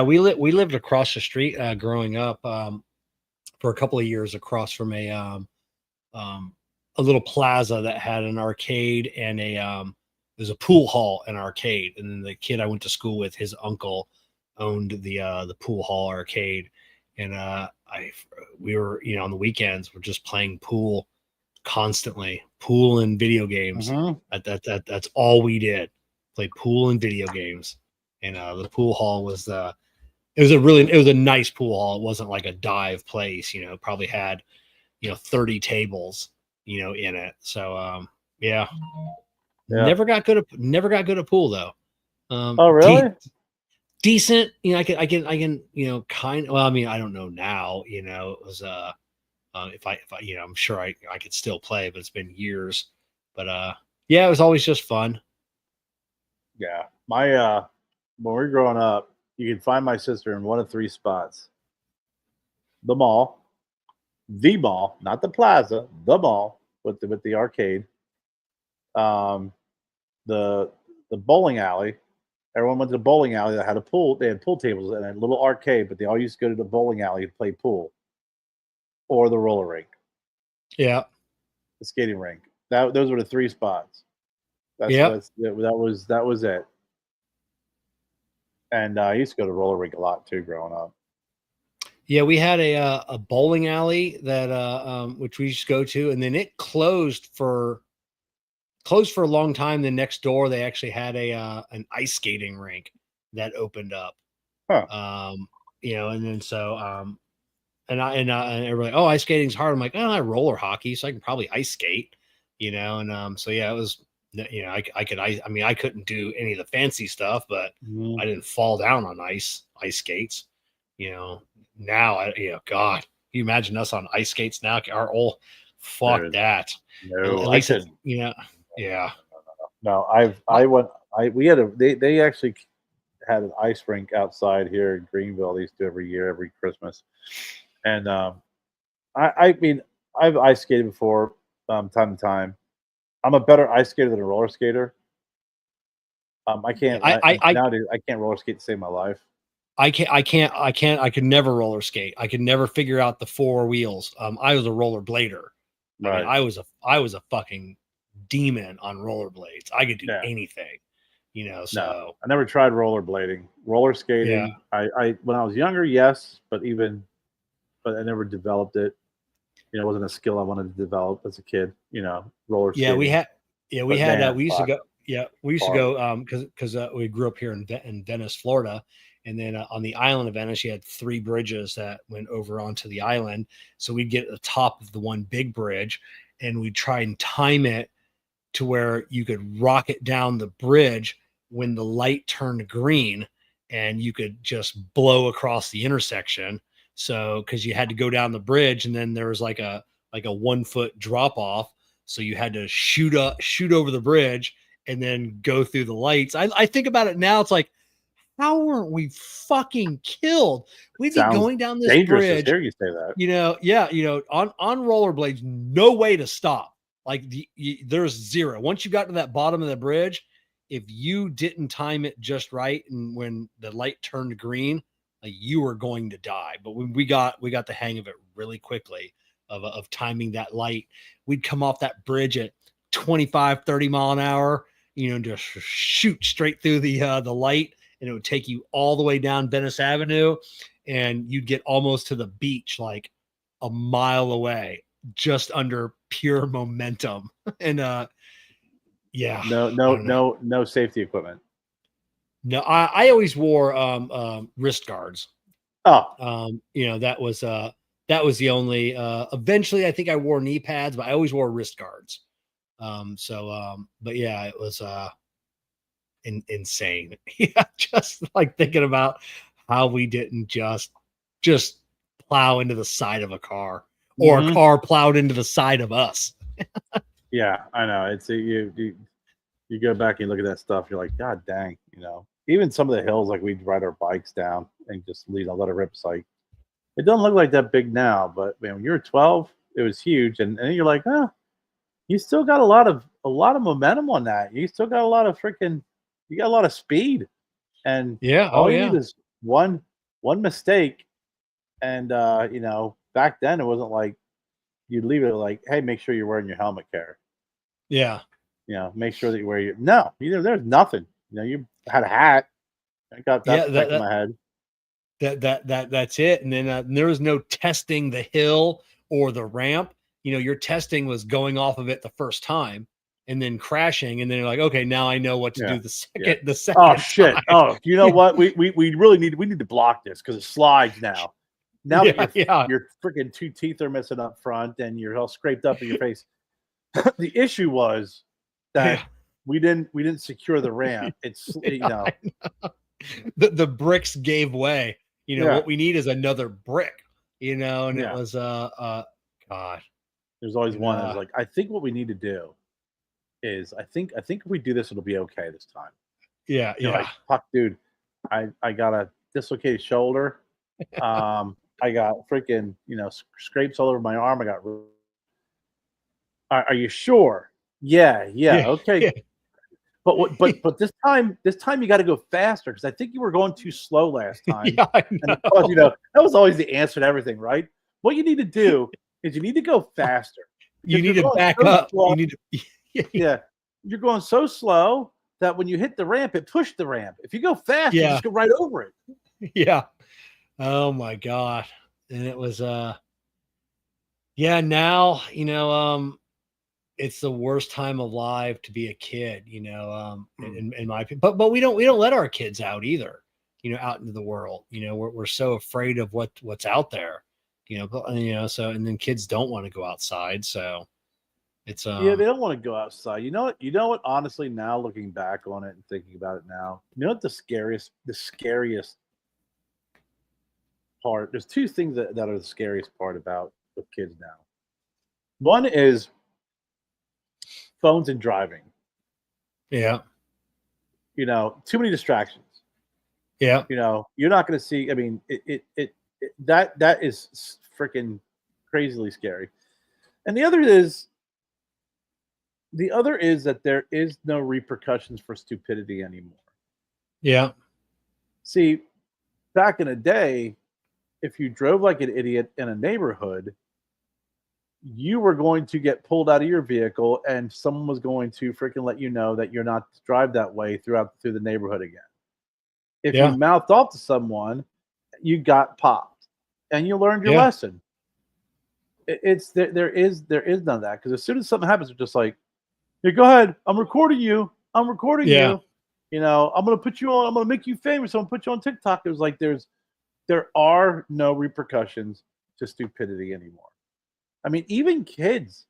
we lived across the street growing up, for a couple of years, across from a little plaza that had an arcade and there's a pool hall and arcade. And then the kid I went to school with, his uncle owned the pool hall arcade. And we were, on the weekends, we're just playing pool constantly, pool and video games. That's all we did, play pool and video games. And the pool hall was it was a nice pool hall. It wasn't like a dive place, probably had, 30 tables, in it. So never got good at pool though. Oh really? Decent. I can, kind of, well, I mean, I don't know now, it was if I I'm sure I could still play, but it's been years. But it was always just fun. Yeah. My when we were growing up, you could find my sister in one of three spots: the mall, not the plaza, the mall with the arcade, the bowling alley. Everyone went to the bowling alley that had a pool. They had pool tables and a little arcade, but they all used to go to the bowling alley to play pool, or the roller rink. Yeah, the skating rink. Those were the three spots. That was it. And I used to go to roller rink a lot too, growing up. Yeah, we had a bowling alley that which we used to go to, and then it closed for a long time. Then next door, they actually had an ice skating rink that opened up. Huh. And then so and everybody, oh, ice skating's hard. I'm like, oh, I roller hockey, so I can probably ice skate. And so it was. I couldn't do any of the fancy stuff, but I didn't fall down on ice skates. Now God, can you imagine us on ice skates now? Our old fuck Dude, that. No, at least I couldn't. Yeah. No, they actually had an ice rink outside here in Greenville. They used to do every year, every Christmas. And I mean, I've ice skated before. time to time. I'm a better ice skater than a roller skater. I can't. Nowadays I can't roller skate to save my life. I could never roller skate. I could never figure out the four wheels. I was a roller blader. Right. I mean, I was a fucking demon on rollerblades. I could do anything, so. No, I never tried rollerblading. Roller skating. Yeah. I when I was younger, yes, but I never developed it. It wasn't a skill I wanted to develop as a kid, roller skating. We used to go. Yeah, we used to go because we grew up here in Venice, Florida. And then on the island of Venice, you had 3 bridges that went over onto the island. So we'd get at the top of the one big bridge and we'd try and time it to where you could rocket down the bridge when the light turned green and you could just blow across the intersection. So, cause you had to go down the bridge and then there was like a 1 foot drop off. So you had to shoot over the bridge and then go through the lights. I think about it now. It's like, how weren't we fucking killed? We'd be going down this bridge. Hear you say that. On rollerblades, no way to stop. Like there's zero. Once you got to that bottom of the bridge, if you didn't time it just right, and when the light turned green, you were going to die. But when we got the hang of it really quickly of timing that light, we'd come off that bridge at 25, 30 mile an hour, just shoot straight through the light. And it would take you all the way down Venice Avenue and you'd get almost to the beach, like a mile away, just under pure momentum. And no safety equipment. No, I always wore wrist guards. That was the only eventually I think I wore knee pads, but I always wore wrist guards. But yeah, it was insane. Just like thinking about how we didn't just plow into the side of a car or a car plowed into the side of us. Yeah, I know. It's you go back and you look at that stuff, you're like, God dang, even some of the hills, like we'd ride our bikes down and just let it rip. It's like, it doesn't look like that big now, but man, when you were 12, it was huge. And then you're like, you still got a lot of momentum on that. You still got a lot of you got a lot of speed, and all you need is one mistake. And back then it wasn't like you'd leave it like, hey, make sure you're wearing your helmet, Kerr. Yeah. Make sure that you wear there's nothing. You had a hat. I got that in my head. That's it. And then there was no testing the hill or the ramp. Your testing was going off of it the first time and then crashing, and then you're like, okay, now I know what to do the second. Oh shit! Time. Oh, you know what? We really need to block this because it slides now. Now that your freaking 2 teeth are missing up front and you're all scraped up in your face. The issue was that we didn't secure the ramp. It's the bricks gave way. What we need is another brick. And it was God. There's always one. I was like, I think what we need to do is I think if we do this, it'll be okay this time. Yeah. Like, fuck, dude, I got a dislocated shoulder. I got freaking scrapes all over my arm. I got. Are you sure? Yeah. Okay. Yeah. But this time you got to go faster because I think you were going too slow last time. Yeah, I know. And that was always the answer to everything, right? What you need to do is you need to go faster. You need to back up. Slow, you need to. You're going so slow that when you hit the ramp, it pushed the ramp. If you go fast, you just go right over it. Yeah. Oh my God. And it was now, it's the worst time alive to be a kid, in my opinion. But we don't let our kids out either, out into the world. We're so afraid of what's out there, so, and then kids don't want to go outside. So it's they don't want to go outside. You know what, honestly, now looking back on it and thinking about it now, what the scariest part, there's 2 things that are the scariest part about with kids now. One is phones and driving. Yeah. Too many distractions. Yeah. You're not going to see, I mean, that is freaking crazily scary. And the other is the other is that there is no repercussions for stupidity anymore. Yeah. See, back in the day, if you drove like an idiot in a neighborhood, you were going to get pulled out of your vehicle and someone was going to freaking let you know that you're not to drive that way through the neighborhood again. If you Yeah. mouthed off to someone, you got popped and you learned your Yeah. lesson. It's there is none of that, because as soon as something happens, it's just like, yeah, go ahead, I'm recording you. I'm recording Yeah. you. You know, I'm gonna put you on, I'm gonna make you famous, I'm gonna put you on TikTok. It was like there are no repercussions to stupidity anymore. I mean, even kids.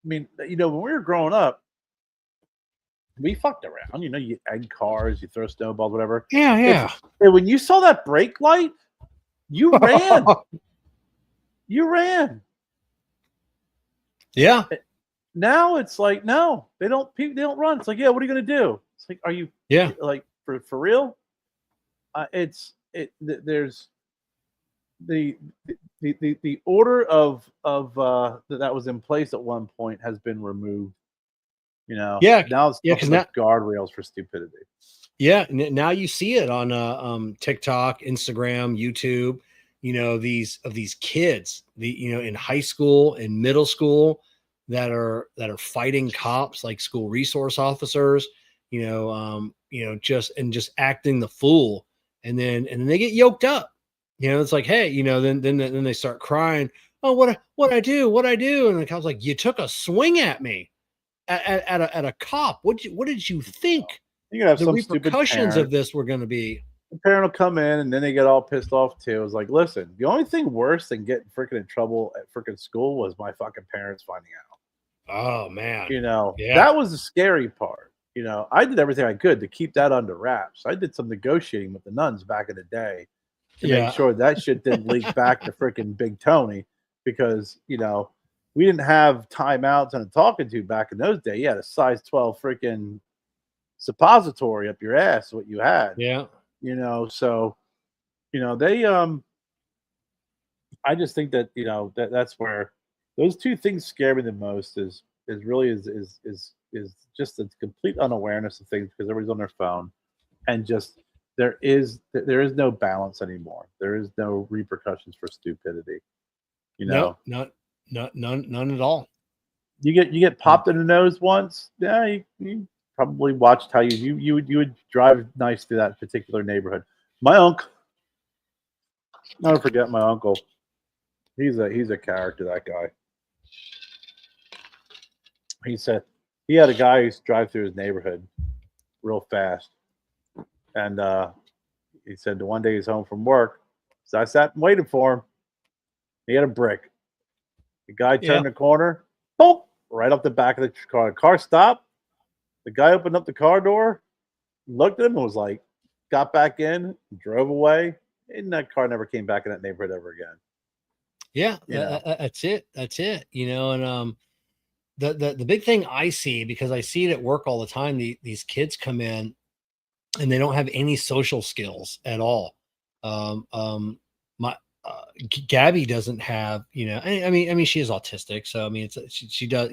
I mean, you know, when we were growing up, we fucked around. You know, you egg cars, you throw snowballs, whatever. Yeah. Yeah. And when you saw that brake light, you ran. You ran. Yeah. Now it's like, no, they don't run. It's like, yeah, what are you gonna do? It's like, are you like for real? There's the order of that was in place at one point has been removed. You know, Yeah. now it's Yeah. nothing Because but guardrails for stupidity. yeah, now you see it on TikTok, Instagram, YouTube. You know, these kids, in high school and middle school that are fighting cops like school resource officers. Just acting the fool, and then they get yoked up. You know, it's like, hey, then they start crying. Oh, what I do? And the cop's like, you took a swing at me at a cop. What did you think? You can have The some stupid repercussions parent. of this were going to be? The parent will come in and then they get all pissed off too. It's like, listen, the only thing worse than getting freaking in trouble at freaking school was my fucking parents finding out. Oh man, You know, yeah, that was the scary part. You know, I did everything I could to keep that under wraps. I did some negotiating with the nuns back in the day to make sure that shit didn't leak back to freaking Big Tony, because, you know, we didn't have timeouts and a talking to back in those days. You had a size 12 freaking suppository up your ass, what you had. yeah, You know, so, you know, they I just think that, you know, that's where those two things scare me the most, is really is just a complete unawareness of things, because everybody's on their phone, and just there is no balance anymore. There is no repercussions for stupidity. You know, no, none at all. you get popped in the nose once. Yeah, you probably watched how you would drive nice through that particular neighborhood. My uncle, I'll never forget my uncle. He's a character, that guy. He said he had a guy who used to drive through his neighborhood real fast, and he said the one day he's home from work, so I sat and waited for him. He had a brick. The guy Yeah, turned the corner, boom, right off the back of the car. The car stopped. The guy opened up the car door, looked at him, and was like, got back in, drove away, and that car never came back in that neighborhood ever again. yeah. You know, That's it. That's it. And the big thing I see, because I see it at work all the time, these kids come in and they don't have any social skills at all. My Gabby doesn't have, I mean, she is autistic, so I mean, she does,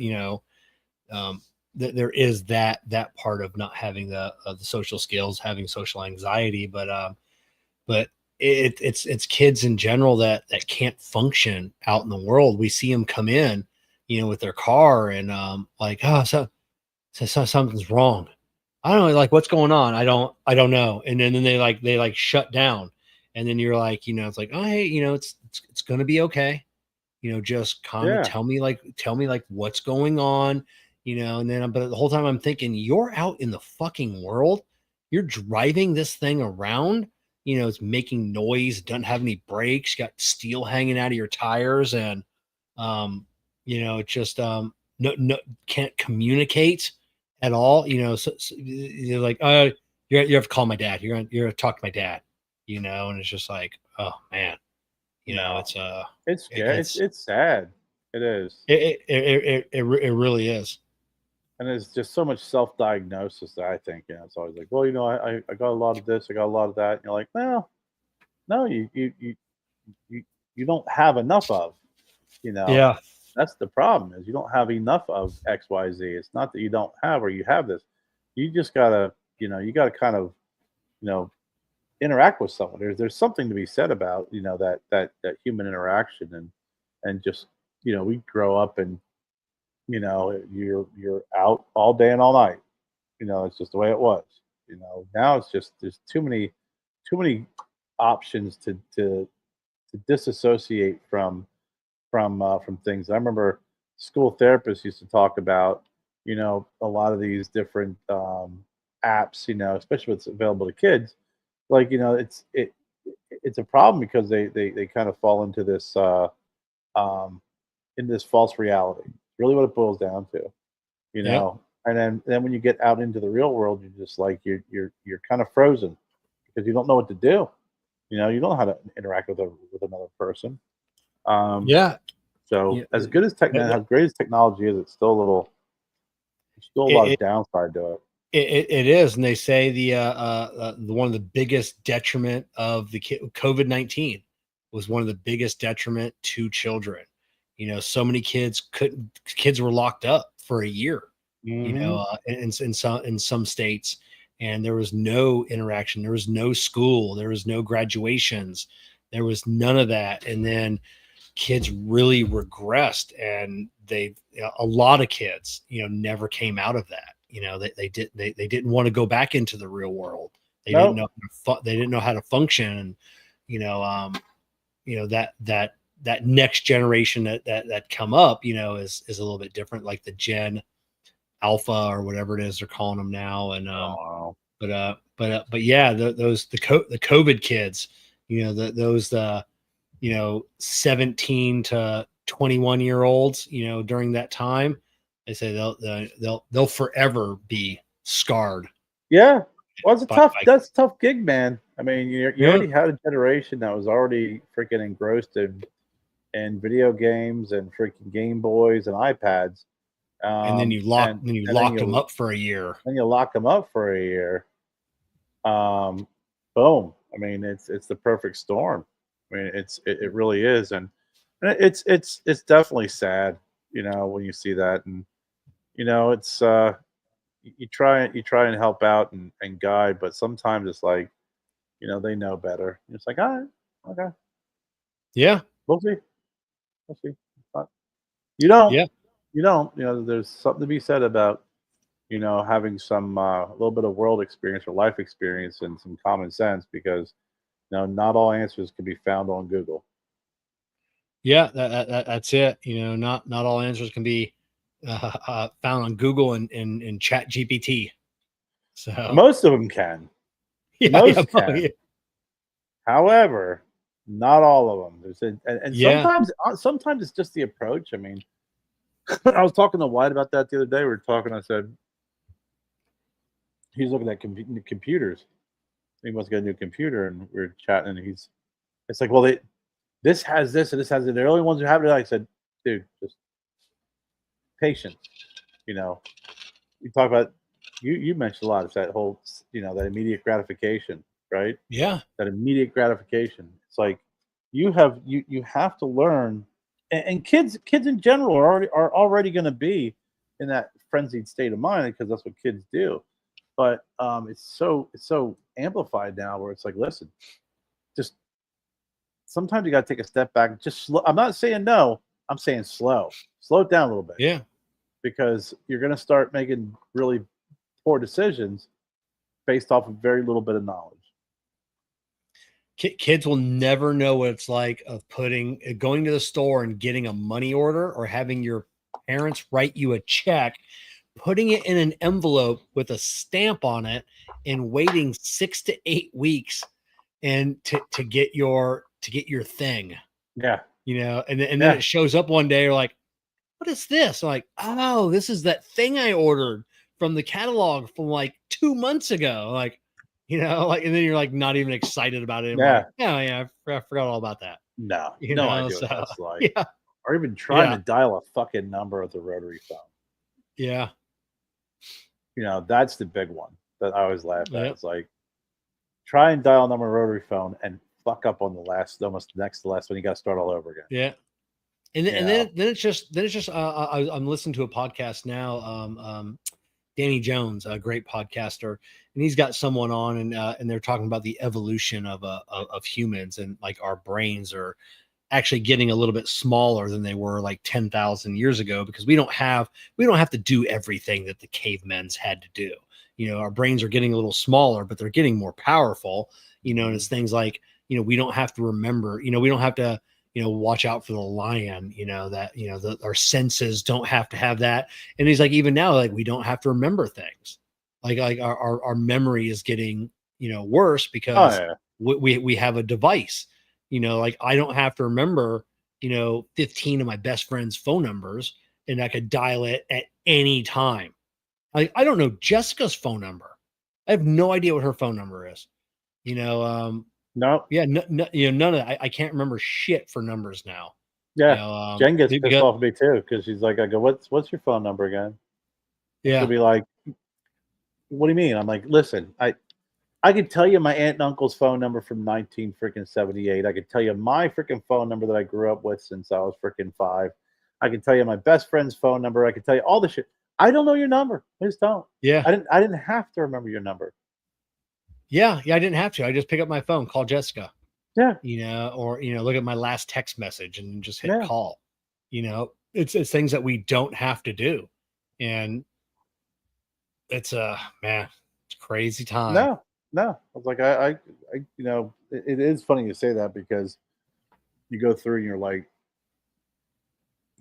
there is that part of not having the social skills, having social anxiety, but it's kids in general that can't function out in the world. We see them come in, with their car, and like, oh, so something's wrong. I don't know, like, what's going on. I don't know. And then they shut down, and then you're like, it's like, oh, hey, it's gonna be okay. Just kind of yeah, tell me what's going on, and then, but the whole time I'm thinking, you're out in the fucking world, you're driving this thing around, it's making noise, doesn't have any brakes, got steel hanging out of your tires, and it just no can't communicate at all, so you're like, you have to call my dad, you're gonna talk to my dad, and it's just like, oh man, no, it's it's scary. It's sad. It is. it really is. And there's just so much self-diagnosis that I think, it's always like, well, I got a lot of this, I got a lot of that. And you're like, well, no, you don't have enough of, you know. Yeah. That's the problem is you don't have enough of XYZ. It's not that you don't have or you have this. You just gotta, you gotta kind of, you know, interact with someone. There's something to be said about, that human interaction and just, we grow up and, you're out all day and all night. It's just the way it was. Now it's just there's too many options to disassociate from things. I remember school therapists used to talk about, a lot of these different apps, especially what's available to kids. Like, it's a problem because they kind of fall um, into this false reality. Really, what it boils down to, you Yep. know. And then when you get out into the real world, you're just like you're kind of frozen because you don't know what to do. You don't know how to interact with another person. Um, Yeah. so Yeah. as good as That- as great as technology is, it's still a little, there's still a lot of It, downside to it. it is, and they say the one of the biggest detriment of the COVID-19 was one of the biggest detriment to children. So many kids were locked up for a year. Hmm. In some states, and there was no interaction, there was no school, there was no graduations, there was none of that, and then kids really regressed, and a lot of kids never came out of that. They didn't want to go back into the real world. They didn't No, know they didn't know how to function. And you know um that next generation that come up is a little bit different, like the Gen Alpha or whatever it is they're calling them now. And oh, but yeah, the COVID kids, those 17 to 21-year olds, during that time, they say they'll forever be scarred yeah. Well, it's a by, tough. by That's a tough gig, man. I mean, you yeah. already had a generation that was already freaking engrossed in video games and freaking Game Boys and iPads. And then you And then locked them you up for a year. lock them up for a year. Um, Boom. I mean, it's the perfect storm. I mean, it really is, and it's definitely sad, when you see that, and it's you try and help out and guide, but sometimes it's like, they know better. It's like, all right, okay, Yeah. we'll see, we'll see. But you don't, Yeah. there's something to be said about having some a little bit of world experience or life experience and some common sense because not all answers can be found on Google. Yeah, that's it. Not all answers can be found on Google and Chat GPT. So Most of them can. yeah, yeah, Most can. However, not all of them. And yeah, sometimes it's just the approach. I mean, I was talking to White about that the other day. We were talking. I said he's looking at computers. He must get a new computer, and we are chatting. And it's like, well, this has this and this has it. They're the only ones who have it. I said, dude, just patience. You know, you talk about you mentioned a lot. It's that whole that immediate gratification, right? yeah, That immediate gratification. It's like you have to learn, and kids in general are already going to be in that frenzied state of mind because that's what kids do. But it's so amplified now where it's like, listen, just sometimes you got to take a step back. Just slow. I'm not saying no. I'm saying slow it down a little bit yeah. because you're going to start making really poor decisions based off of very little bit of knowledge. Kids will never know what it's like of going to the store and getting a money order, or having your parents write you a check, putting it in an envelope with a stamp on it, and waiting 6 to 8 weeks and to get your thing. Yeah, And then yeah, it shows up one day. You're like, what is this? I'm like, oh, this is that thing I ordered from the catalog from like 2 months ago. Like, and then you're like not even excited about it. I'm like, yeah. oh yeah, I forgot all about that. No, no idea what So that's like. yeah, Or even trying yeah, to dial a fucking number with a rotary phone. yeah, That's the big one that I always laugh at. yeah, It's like try and dial a number rotary phone and fuck up on the last, almost next to last one. You got to start all over again. yeah. And then it's just I'm listening to a podcast now. Danny Jones, a great podcaster, and he's got someone on, and they're talking about the evolution of humans, and like our brains are actually getting a little bit smaller than they were like 10,000 years ago, because we don't have to do everything that the cavemen's had to do. Our brains are getting a little smaller, but they're getting more powerful. And it's things like, we don't have to remember. We don't have to watch out for the lion, our senses don't have to have that. And he's like, even now, like, we don't have to remember things. Like our memory is getting, worse because we have a device, like I don't have to remember, 15 of my best friend's phone numbers, and I could dial it at any time. Like, I don't know Jessica's phone number. I have no idea what her phone number is, No. Yeah, none of that. I can't remember shit for numbers now. Yeah, Jen gets pissed off at me too, because she's like, I go, what's your phone number again? Yeah, she'll be like, what do you mean? I'm like, listen, I could tell you my aunt and uncle's phone number from 1978. I could tell you my freaking phone number that I grew up with since I was freaking 5. I can tell you my best friend's phone number. I can tell you all the shit. I don't know your number. I just don't. Yeah, I didn't have to remember your number. Yeah, I didn't have to. I just pick up my phone, call Jessica. Yeah. Or look at my last text message and just hit call. It's things that we don't have to do. And it's man, it's crazy time. No. I was like, I it is funny you say that, because you go through and you're like,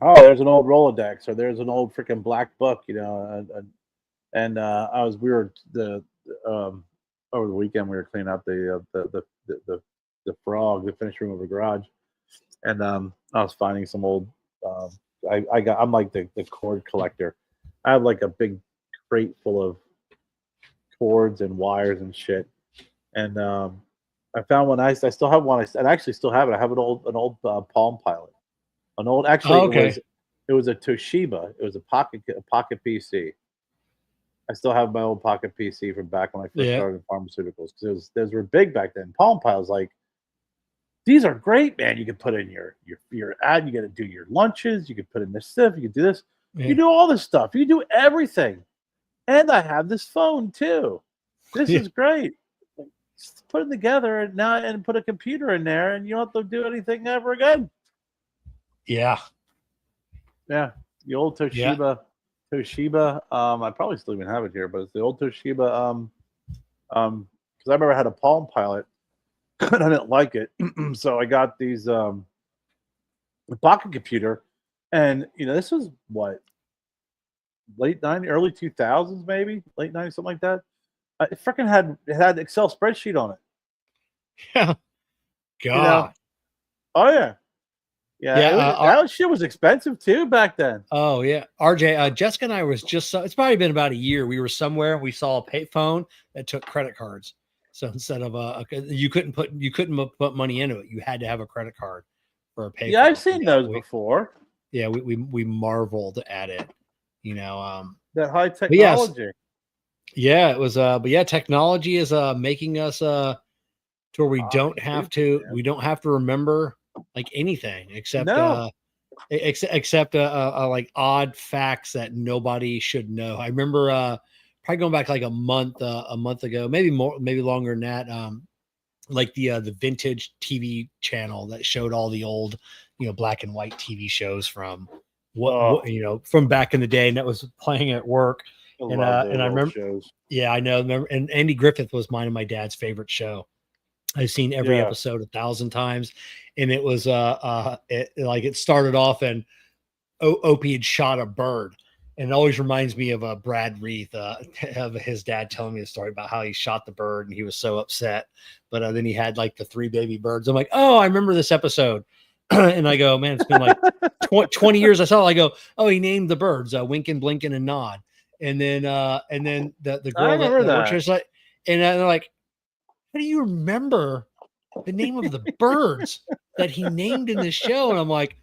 oh, there's an old Rolodex, or there's an old freaking black book, we were over the weekend, we were cleaning out the frog, the finished room of the garage, and I was finding some old. I'm like the cord collector. I have like a big crate full of cords and wires and shit, and I found one. I still have one. I actually still have it. I have an old Palm Pilot, it was a Toshiba. It was a pocket PC. I still have my old pocket PC from back when I first started in pharmaceuticals, because those were big back then. Palm Pilot's like, these are great, man. You can put in your ad. You got to do your lunches. You can put in this stuff. You can do this. Yeah. You do all this stuff. You do everything. And I have this phone too. This is great. Just put it together and put a computer in there, and you don't have to do anything ever again. Yeah. Yeah. The old Toshiba. Yeah. Toshiba, I probably still even have it here, but it's the old Toshiba, because I remember I had a Palm Pilot, and I didn't like it, so I got these a pocket computer, and this was what, late 90s, early 2000s, maybe late 90s, something like that. It freaking had Excel spreadsheet on it. Yeah, God. Oh yeah. Yeah, that shit was expensive too back then. Oh yeah, RJ, Jessica and I was just. It's probably been about a year. We were somewhere. We saw a payphone that took credit cards. So instead of you couldn't put money into it. You had to have a credit card for a payphone. Yeah, I've seen those before. Yeah, we marveled at it. That high technology. Yeah, it was. But yeah, technology is making us to where we don't have to. We don't have to remember like anything except like odd facts that nobody should know. I remember probably going back like a month ago, maybe more, maybe longer than that. Like the vintage TV channel that showed all the old, black and white TV shows from from back in the day, and that was playing at work. And I remember shows. Yeah, I know. And Andy Griffith was mine and my dad's favorite show. I've seen every episode 1,000 times, and it was it started off and Opie had shot a bird, and it always reminds me of Brad Reith of his dad telling me a story about how he shot the bird and he was so upset, but then he had like the 3 baby birds. I'm like, oh, I remember this episode. And I go, man, it's been like 20 years. I saw it. I go, oh, he named the birds Winkin', Blinkin', and Nod. And then the girl that works just like, and they're like, how do you remember the name of the birds that he named in this show? And I'm like,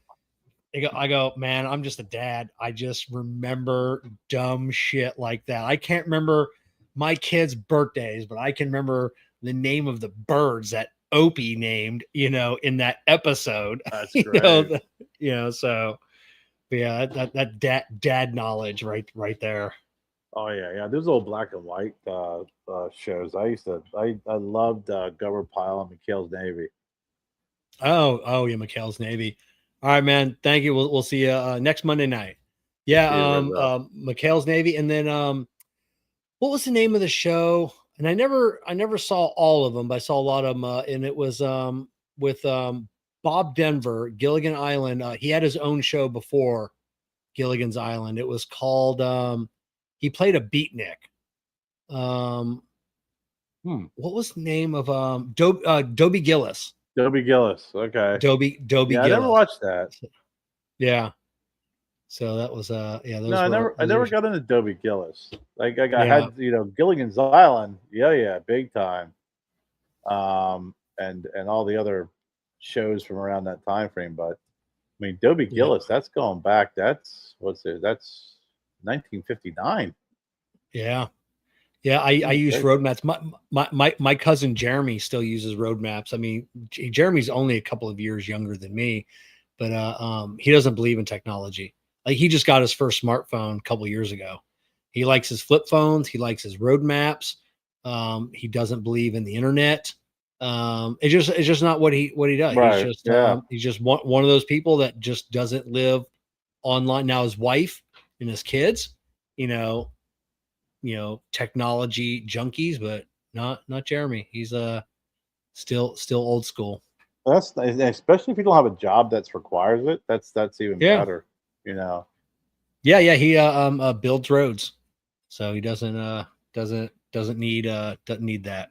I go, man, I'm just a dad. I just remember dumb shit like that. I can't remember my kids' birthdays, but I can remember the name of the birds that Opie named, in that episode. That's great. So yeah, that dad knowledge right there. Oh yeah. There's old black and white shows. I loved Gover Pyle and McHale's Navy. Oh yeah, McHale's Navy. All right, man. Thank you. We'll see you next Monday night. Yeah, McHale's Navy, and then what was the name of the show? And I never saw all of them, but I saw a lot of them, and it was with Bob Denver, Gilligan Island. He had his own show before Gilligan's Island. It was called he played a beatnik. What was the name of Dobie Gillis? Dobie Gillis. Okay. Dobie Yeah, Gillis. I never watched that. Yeah. So that was yeah. No, I never got into Dobie Gillis. Like I had Gilligan's Island. Yeah, big time. And all the other shows from around that time frame. But I mean, Dobie Gillis. That's going back. That's 1959. Yeah. Yeah, I use road maps. My cousin Jeremy still uses road maps. I mean, Jeremy's only a couple of years younger than me, but he doesn't believe in technology. Like he just got his first smartphone a couple of years ago. He likes his flip phones. He likes his road maps. He doesn't believe in the internet. It's just not what he does. Right. He's just one of those people that just doesn't live online. Now his wife and his kids, technology junkies, but not Jeremy. He's still old school. That's especially if you don't have a job that requires it. That's even better. Yeah. He builds roads, so he doesn't need that.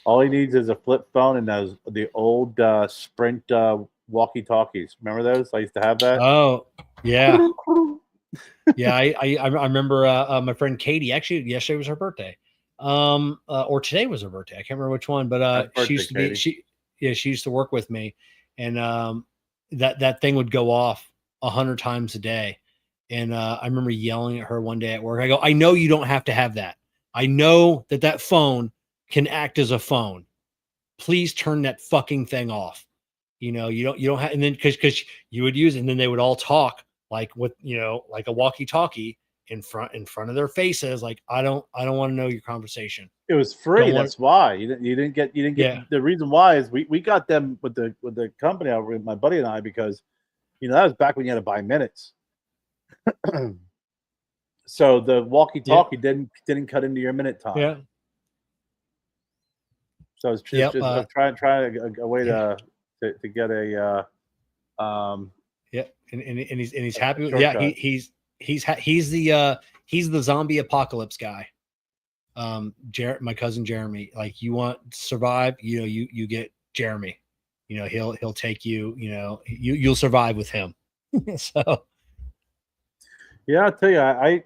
All he needs is a flip phone and the old Sprint walkie talkies. Remember those? I used to have that. Oh yeah. Yeah, I remember my friend Katie. Actually, yesterday was her birthday, or today was her birthday. I can't remember which one, but she used to be she used to work with me, and that thing would go off 100 times a day, and I remember yelling at her one day at work. I go, I know you don't have to have that. I know that phone can act as a phone. Please turn that fucking thing off. You don't have, and then because you would use it, and then they would all talk like with like a walkie-talkie in front of their faces. Like I don't want to know your conversation. It was free. That's why you didn't get. Yeah. The reason why is we got them with the company over with my buddy and I, because that was back when you had to buy minutes. So the walkie-talkie didn't cut into your minute time. Yeah. So it's just trying a way to get a and he's happy. Yeah, he's the zombie apocalypse guy. My cousin Jeremy. Like you want to survive, you get Jeremy. He'll take you. You'll survive with him. So. Yeah, I'll tell you, I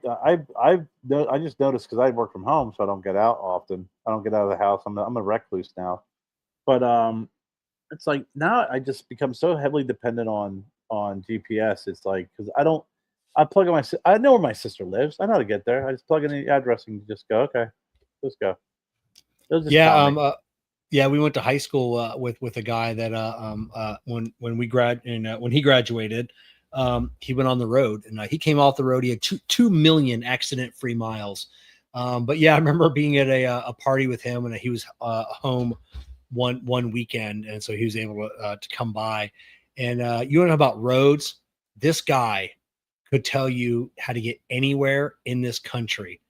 just noticed because I work from home, so I don't get out often. I don't get out of the house. I'm a recluse now, but it's like now I just become so heavily dependent on GPS. It's like because I plug in I know where my sister lives. I know how to get there. I just plug in the address and just go. Okay, let's go. Yeah, we went to high school with a guy that when he graduated. He went on the road and he came off the road. He had 2 million accident-free miles. But yeah, I remember being at a party with him, and he was home one weekend, and so he was able to come by. And you don't know about roads. This guy could tell you how to get anywhere in this country,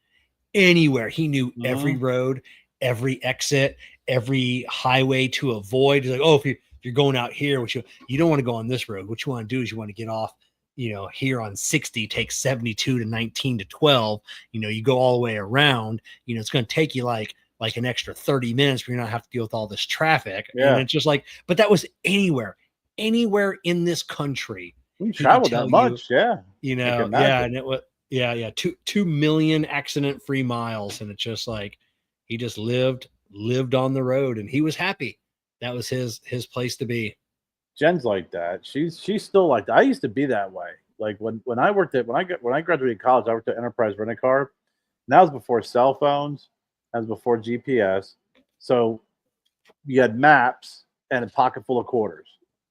anywhere. He knew every road, every exit, every highway to avoid. He's like, oh, if you're going out here, which you don't want to go on this road. What you want to do is you want to get off, here on 60, take 72 to 19 to 12. You go all the way around. It's going to take you like an extra 30 minutes, but you're not have to deal with all this traffic. Yeah. And it's just like, but that was anywhere in this country. We traveled that much, yeah. And it was 2 million accident-free miles, and it's just like he just lived on the road, and he was happy. That was his place to be. Jen's like that. She's still like that. I used to be that way. Like when I graduated college, I worked at Enterprise Rent-A-Car. And that was before cell phones. That was before GPS. So you had maps and a pocket full of quarters.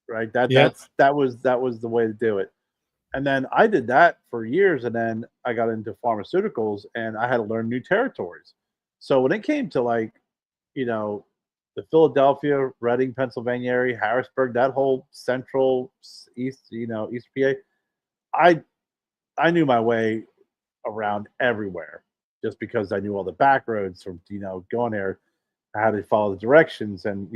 right? That was the way to do it. And then I did that for years, and then I got into pharmaceuticals, and I had to learn new territories. So when it came to like, the Philadelphia, Reading, Pennsylvania area, Harrisburg, that whole central east, East PA, I knew my way around everywhere just because I knew all the back roads from going there. I had to follow the directions, and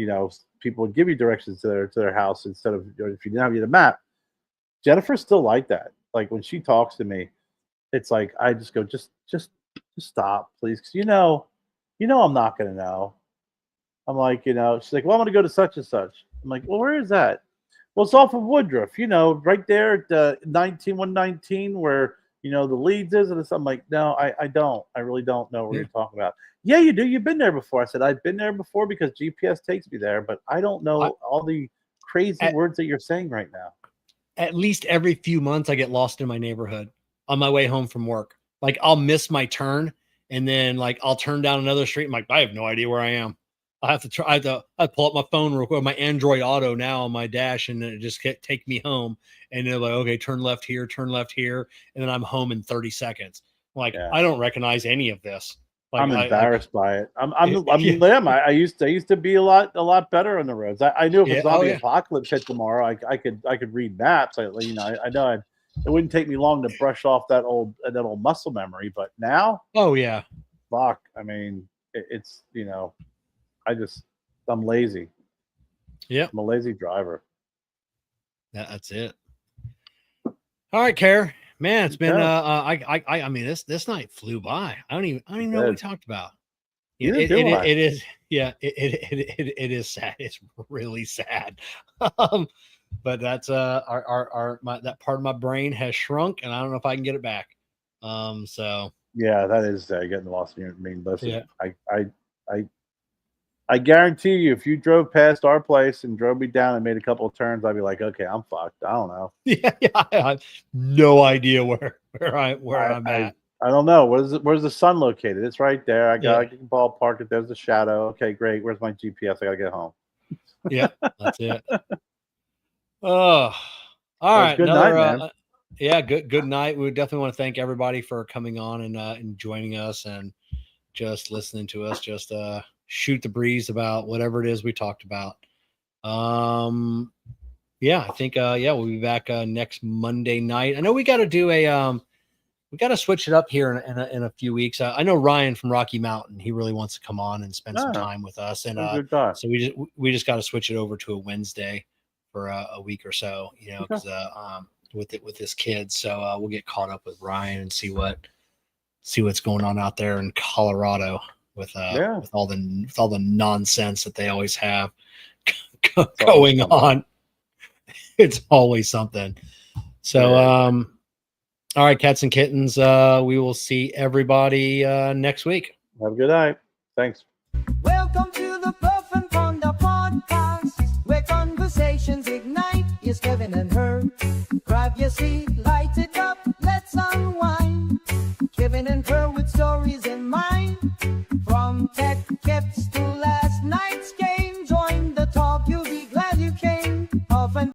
people would give you directions to their house instead of if you didn't have a map. Jennifer's still like that. Like when she talks to me, it's like I just go, just stop, please, because I'm not gonna know. I'm like, she's like, well, I'm gonna go to such and such. I'm like, well, where is that? Well, it's off of Woodruff, right there at the 119 where the Leeds is, and I'm like, no, I don't. I really don't know what you're talking about. Yeah, you do. You've been there before. I said, I've been there before because GPS takes me there, but I don't know all the crazy words that you're saying right now. At least every few months, I get lost in my neighborhood on my way home from work. Like I'll miss my turn, and then like I'll turn down another street. I'm like, I have no idea where I am. I have to try I pull up my phone real quick, my Android Auto now on my dash, and then it just take me home. And they're like, okay, turn left here, and then I'm home in 30 seconds. I'm like, I don't recognize any of this. Like, I'm embarrassed by it. I'm them. I used to be a lot better on the roads. I knew if a zombie apocalypse hit tomorrow, I could read maps. I know it wouldn't take me long to brush off that old muscle memory. But now, fuck. I mean, it's I'm lazy. Yeah, I'm a lazy driver. That's it. All right, Kerr. Man, it's been I mean this night flew by. I don't even know what we talked about. It is sad. It's really sad. But that's that part of my brain has shrunk, and I don't know if I can get it back. So yeah, that is getting lost in your mean. Listen, I guarantee you, if you drove past our place and drove me down and made a couple of turns, I'd be like, okay, I'm fucked. I don't know. Yeah, I have no idea where I'm at. I don't know. Where's the sun located? It's right there. I can ballpark it. There's the shadow. Okay, great. Where's my GPS? I gotta get home. Yeah, that's it. Oh, all right. Good night, man. Good night. We definitely want to thank everybody for coming on and joining us and just listening to us. Just shoot the breeze about whatever it is we talked about. I think we'll be back next Monday night. I know we got to do we got to switch it up here in a few weeks. I know Ryan from Rocky Mountain, he really wants to come on and spend some time with us, and so we just got to switch it over to a Wednesday for a week or so, because with his kids. So we'll get caught up with Ryan and see what's going on out there in Colorado. With all the nonsense that they always have going on. It's always something. So, all right, cats and kittens, we will see everybody next week. Have a good night. Thanks. Welcome to the Puff and Ponder podcast, where conversations ignite. Yes, Kevin and her. Grab your seat, light it up, let's unwind. Kevin and her with stories and